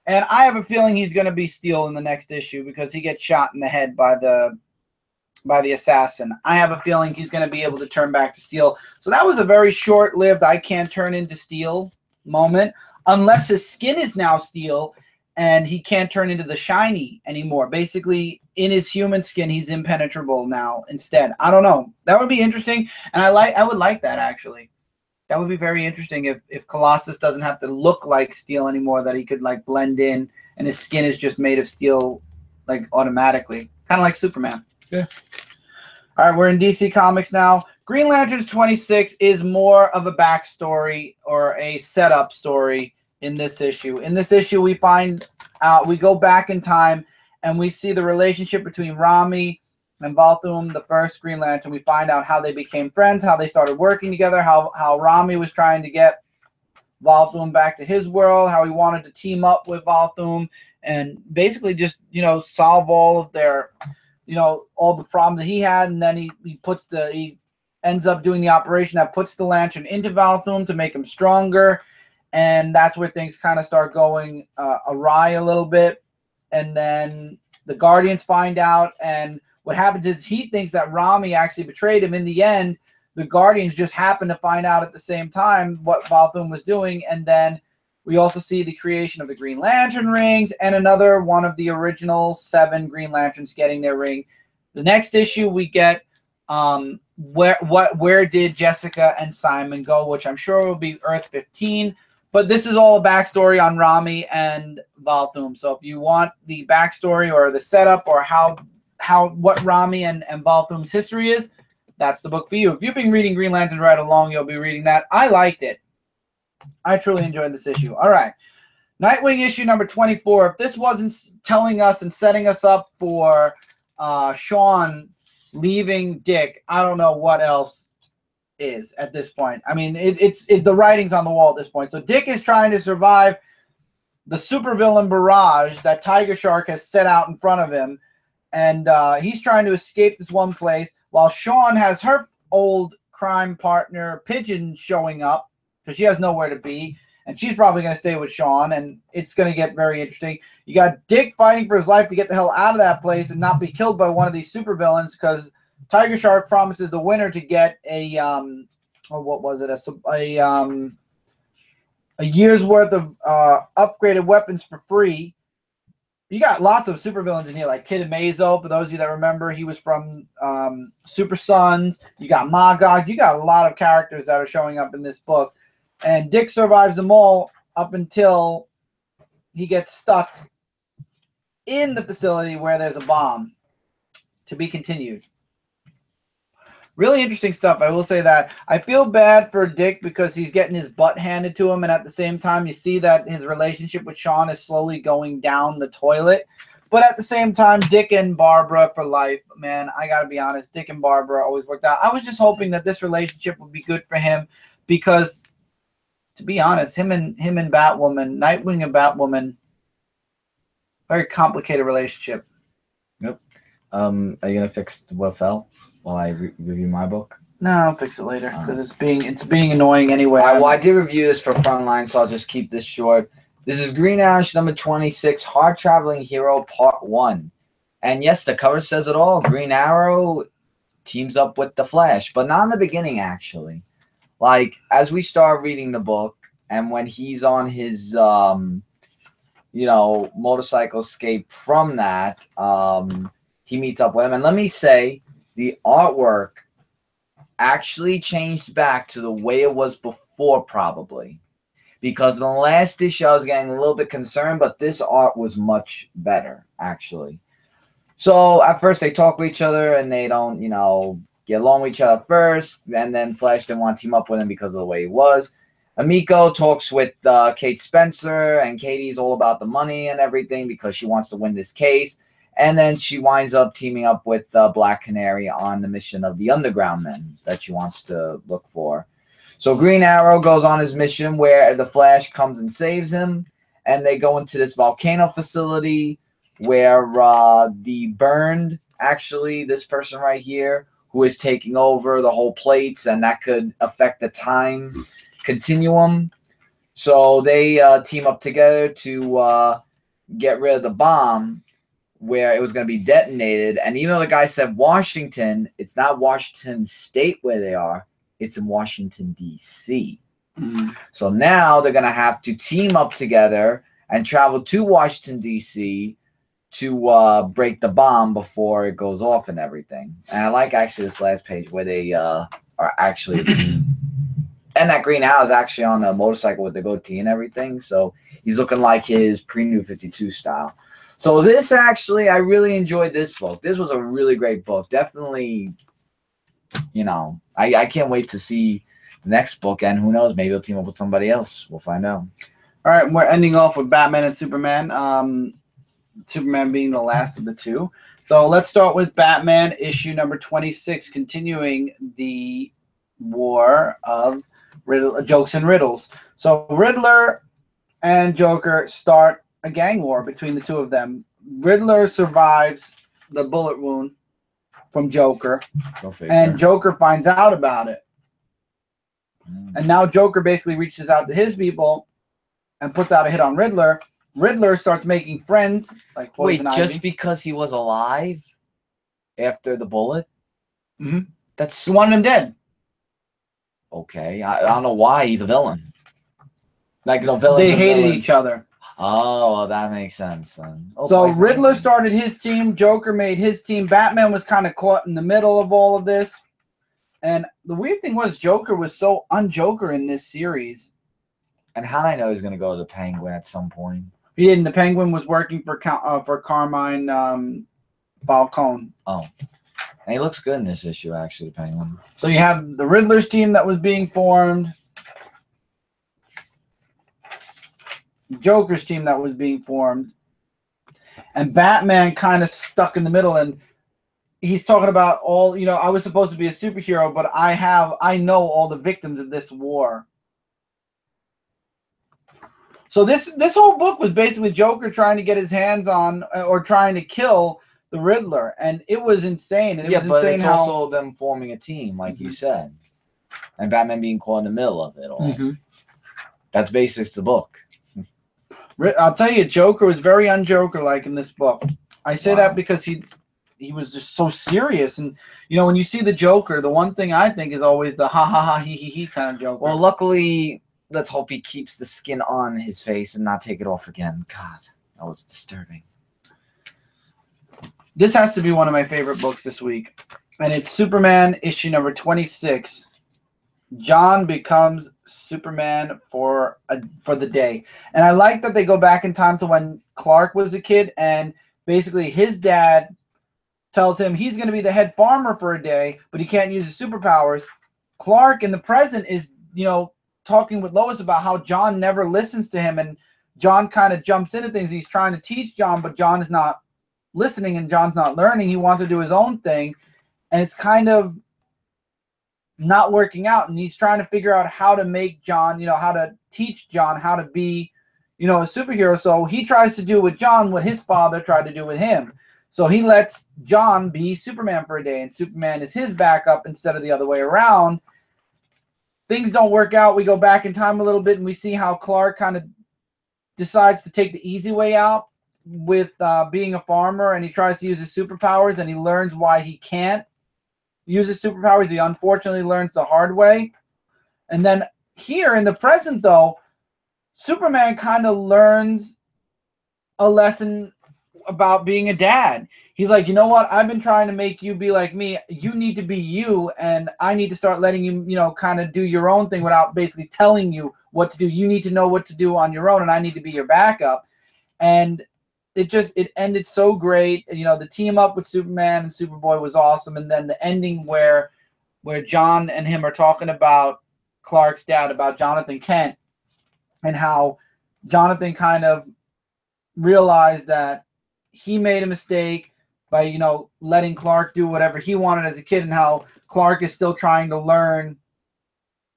And I have a feeling he's going to be steel in the next issue because he gets shot in the head by the assassin. I have a feeling he's going to be able to turn back to steel. So that was a very short-lived I can't turn into steel moment, unless his skin is now steel and he can't turn into the shiny anymore. Basically, in his human skin, he's impenetrable now instead. I don't know. That would be interesting, and I would like that, actually. That would be very interesting if Colossus doesn't have to look like steel anymore, that he could, like, blend in, and his skin is just made of steel, like, automatically. Kind of like Superman. Yeah. All right, we're in DC Comics now. Green Lanterns 26 is more of a backstory or a setup story in this issue. In this issue, we find out, we go back in time, and we see the relationship between Rami and Volthoom, the first Green Lantern. We find out how they became friends, how they started working together, how Rami was trying to get Volthoom back to his world, how he wanted to team up with Volthoom and basically just, you know, solve all of their, you know, all the problems that he had. And then he ends up doing the operation that puts the Lantern into Volthoom to make him stronger. And that's where things kind of start going awry a little bit. And then the Guardians find out, and what happens is he thinks that Rami actually betrayed him. In the end, the Guardians just happen to find out at the same time what Volthoom was doing. And then we also see the creation of the Green Lantern rings and another one of the original 7 Green Lanterns getting their ring. The next issue we get where did Jessica and Simon go, which I'm sure will be Earth 15. But this is all a backstory on Rami and Volthoom. So if you want the backstory or the setup or what Rami and Volthoom's history is, that's the book for you. If you've been reading Green Lantern right along, you'll be reading that. I liked it. I truly enjoyed this issue. All right. Nightwing issue number 24. If this wasn't telling us and setting us up for Sean leaving Dick, I don't know what else is at this point. I mean, it's the writing's on the wall at this point. So Dick is trying to survive the supervillain barrage that Tiger Shark has set out in front of him. And he's trying to escape this one place while Sean has her old crime partner, Pigeon, showing up because she has nowhere to be. And she's probably going to stay with Sean, and it's going to get very interesting. You got Dick fighting for his life to get the hell out of that place and not be killed by one of these supervillains because Tiger Shark promises the winner to get a what was it? A year's worth of upgraded weapons for free. You got lots of supervillains in here, like Kid Amazo. For those of you that remember, he was from Super Sons. You got Magog. You got a lot of characters that are showing up in this book. And Dick survives them all up until he gets stuck in the facility where there's a bomb. To be continued. Really interesting stuff, I will say that. I feel bad for Dick because he's getting his butt handed to him, and at the same time, you see that his relationship with Sean is slowly going down the toilet. But at the same time, Dick and Barbara for life. Man, I got to be honest, Dick and Barbara always worked out. I was just hoping that this relationship would be good for him because to be honest, him and Batwoman, Nightwing and Batwoman, very complicated relationship. Yep. Are you gonna fix what fell while I review my book? No, I'll fix it later because it's being annoying anyway. Well, I did review this for Frontline, so I'll just keep this short. This is Green Arrow number 26, Hard Traveling Hero Part 1. And yes, the cover says it all. Green Arrow teams up with the Flash, but not in the beginning, actually. Like, as we start reading the book, and when he's on his, motorcycle escape from that, he meets up with him. And let me say, the artwork actually changed back to the way it was before, probably. Because in the last issue, I was getting a little bit concerned, but this art was much better, actually. So, at first, they talk with each other, and they don't, get along with each other first, and then Flash didn't want to team up with him because of the way he was. Amiko talks with Kate Spencer, and Katie's all about the money and everything because she wants to win this case. And then she winds up teaming up with Black Canary on the mission of the Underground Men that she wants to look for. So Green Arrow goes on his mission where the Flash comes and saves him, and they go into this volcano facility where the Burned, actually, this person right here, who is taking over the whole plates, and that could affect the time continuum. So they team up together to get rid of the bomb where it was going to be detonated. And even though the guy said Washington, it's not Washington State where they are. It's in Washington, D.C. Mm-hmm. So now they're going to have to team up together and travel to Washington, D.C. to break the bomb before it goes off and everything. And I like actually this last page where they are actually a team. And that Green Arrow is actually on a motorcycle with the goatee and everything. So he's looking like his pre-New 52 style. So this actually, I really enjoyed this book. This was a really great book. Definitely, I can't wait to see the next book. And who knows, maybe he'll team up with somebody else. We'll find out. All right, we're ending off with Batman and Superman. Superman being the last of the two. So let's start with Batman issue number 26, continuing the war of jokes and riddles. So Riddler and Joker start a gang war between the two of them. Riddler survives the bullet wound from Joker, and Joker finds out about it. And now Joker basically reaches out to his people and puts out a hit on Riddler. Riddler starts making friends like Poison Ivy. Just because he was alive after the bullet? Mm-hmm. He wanted him dead. Okay, I don't know why he's a villain. Like no villain. They hated each other. Oh, well, that makes sense. So Riddler started his team. Joker made his team. Batman was kind of caught in the middle of all of this. And the weird thing was Joker was so un-Joker in this series. And how did I know he was going to go to the Penguin at some point? He didn't. The Penguin was working for Carmine Falcone. Oh. And he looks good in this issue, actually, the Penguin. So you have the Riddler's team that was being formed. Joker's team that was being formed. And Batman kind of stuck in the middle. And he's talking about all, I was supposed to be a superhero, but I know all the victims of this war. So this whole book was basically Joker trying to get his hands on or trying to kill the Riddler, and it was insane. And but it's also them forming a team, like you said, and Batman being caught in the middle of it all. Mm-hmm. That's basically the book. I'll tell you, Joker was very un-Joker-like in this book. I say that because he was just so serious, and when you see the Joker, the one thing I think is always the ha ha ha he he kind of Joker. Well, luckily, let's hope he keeps the skin on his face and not take it off again. God, that was disturbing. This has to be one of my favorite books this week, and it's Superman issue number 26. John becomes Superman for the day. And I like that they go back in time to when Clark was a kid, and basically his dad tells him he's going to be the head farmer for a day, but he can't use his superpowers. Clark in the present is, talking with Lois about how John never listens to him, and John kind of jumps into things. He's trying to teach John, but John is not listening and John's not learning. He wants to do his own thing, and it's kind of not working out, and he's trying to figure out how to make John, you know, how to teach John how to be, you know, a superhero. So he tries to do with John what his father tried to do with him. So he lets John be Superman for a day, and Superman is his backup instead of the other way around. Things don't work out. We go back in time a little bit, and we see how Clark kind of decides to take the easy way out with being a farmer, and he tries to use his superpowers, and he learns why he can't use his superpowers. He unfortunately learns the hard way. And then here in the present, though, Superman kind of learns a lesson about being a dad. He's like, you know what? I've been trying to make you be like me. You need to be you, and I need to start letting you, you know, kind of do your own thing without basically telling you what to do. You need to know what to do on your own, and I need to be your backup. And it ended so great. You know, the team up with Superman and Superboy was awesome. And then the ending where John and him are talking about Clark's dad, about Jonathan Kent, and how Jonathan kind of realized that he made a mistake by, you know, letting Clark do whatever he wanted as a kid, and how Clark is still trying to learn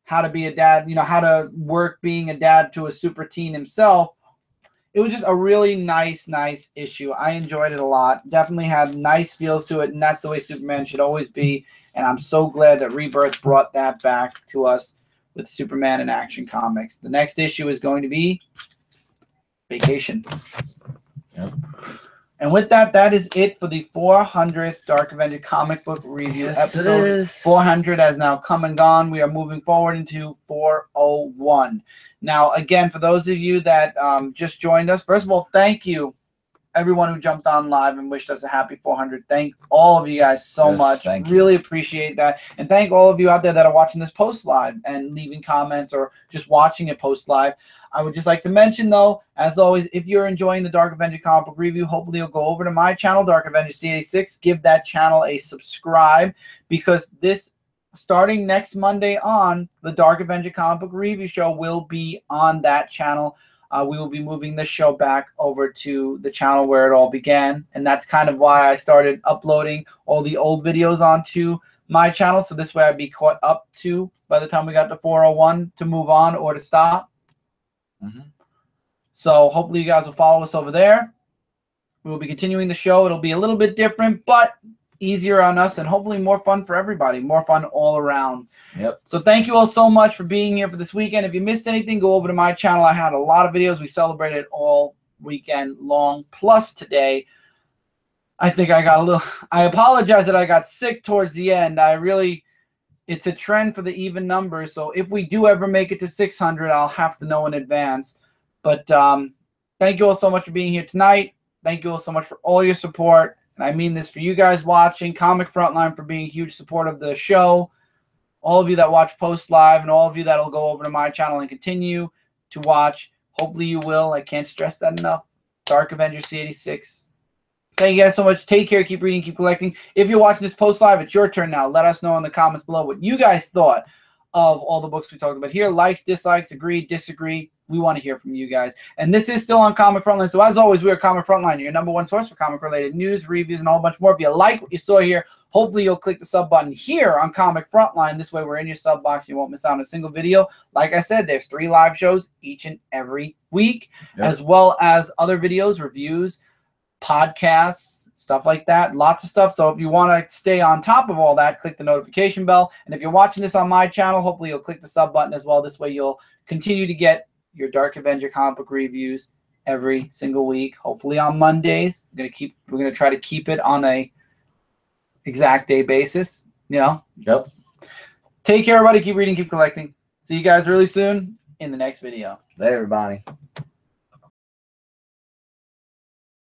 how to be a dad, you know, how to work being a dad to a super teen himself. It was just a really nice issue. I enjoyed it a lot. Definitely had nice feels to it, and that's the way Superman should always be. And I'm so glad that Rebirth brought that back to us with Superman in Action Comics. The next issue is going to be Vacation. Yep. And with that, that is it for the 400th Dark Avenger Comic Book Review episode. 400 has now come and gone. We are moving forward into 401. Now, again, for those of you that just joined us, first of all, thank you, everyone who jumped on live and wished us a happy 400. Thank all of you guys so much. Really appreciate that. And thank all of you out there that are watching this post live and leaving comments or just watching it post live. I would just like to mention, though, as always, if you're enjoying the Dark Avenger Comic Book Review, hopefully you'll go over to my channel, Dark Avenger C86. Give that channel a subscribe, because this, starting next Monday on, the Dark Avenger Comic Book Review show will be on that channel. We will be moving this show back over to the channel where it all began, and that's kind of why I started uploading all the old videos onto my channel, so this way I'd be caught up to by the time we got to 401 to move on or to stop. So hopefully you guys will follow us over there. We will be continuing the show. It'll be a little bit different, but easier on us, and hopefully more fun for everybody. More fun all around. Yep. So thank you all so much for being here for this weekend. If you missed anything, go over to my channel. I had a lot of videos. We celebrated all weekend long, plus today. I think I got a little, I apologize that I got sick towards the end. It's a trend for the even numbers. So if we do ever make it to 600, I'll have to know in advance. But thank you all so much for being here tonight. Thank you all so much for all your support. And I mean this for you guys watching, Comic Frontline for being a huge support of the show, all of you that watch post live, and all of you that will go over to my channel and continue to watch. Hopefully you will. I can't stress that enough. Dark Avenger C86. Thank you guys so much. Take care. Keep reading. Keep collecting. If you're watching this post live, it's your turn now. Let us know in the comments below what you guys thought of all the books we talked about here. Likes, dislikes, agree, disagree. We want to hear from you guys. And this is still on Comic Frontline. So as always, we are Comic Frontline, your #1 source for comic-related news, reviews, and a whole bunch more. If you like what you saw here, hopefully you'll click the sub button here on Comic Frontline. This way we're in your sub box. You won't miss out on a single video. Like I said, there's 3 live shows each and every week, as well as other videos, reviews, podcasts, stuff like that. Lots of stuff. So if you want to stay on top of all that, click the notification bell. And if you're watching this on my channel, hopefully you'll click the sub button as well. This way you'll continue to get your Dark Avenger comic book reviews every single week. Hopefully on Mondays. We're gonna try to keep it on a exact day basis. You know. Yep. Take care, everybody. Keep reading, keep collecting. See you guys really soon in the next video. Bye, everybody.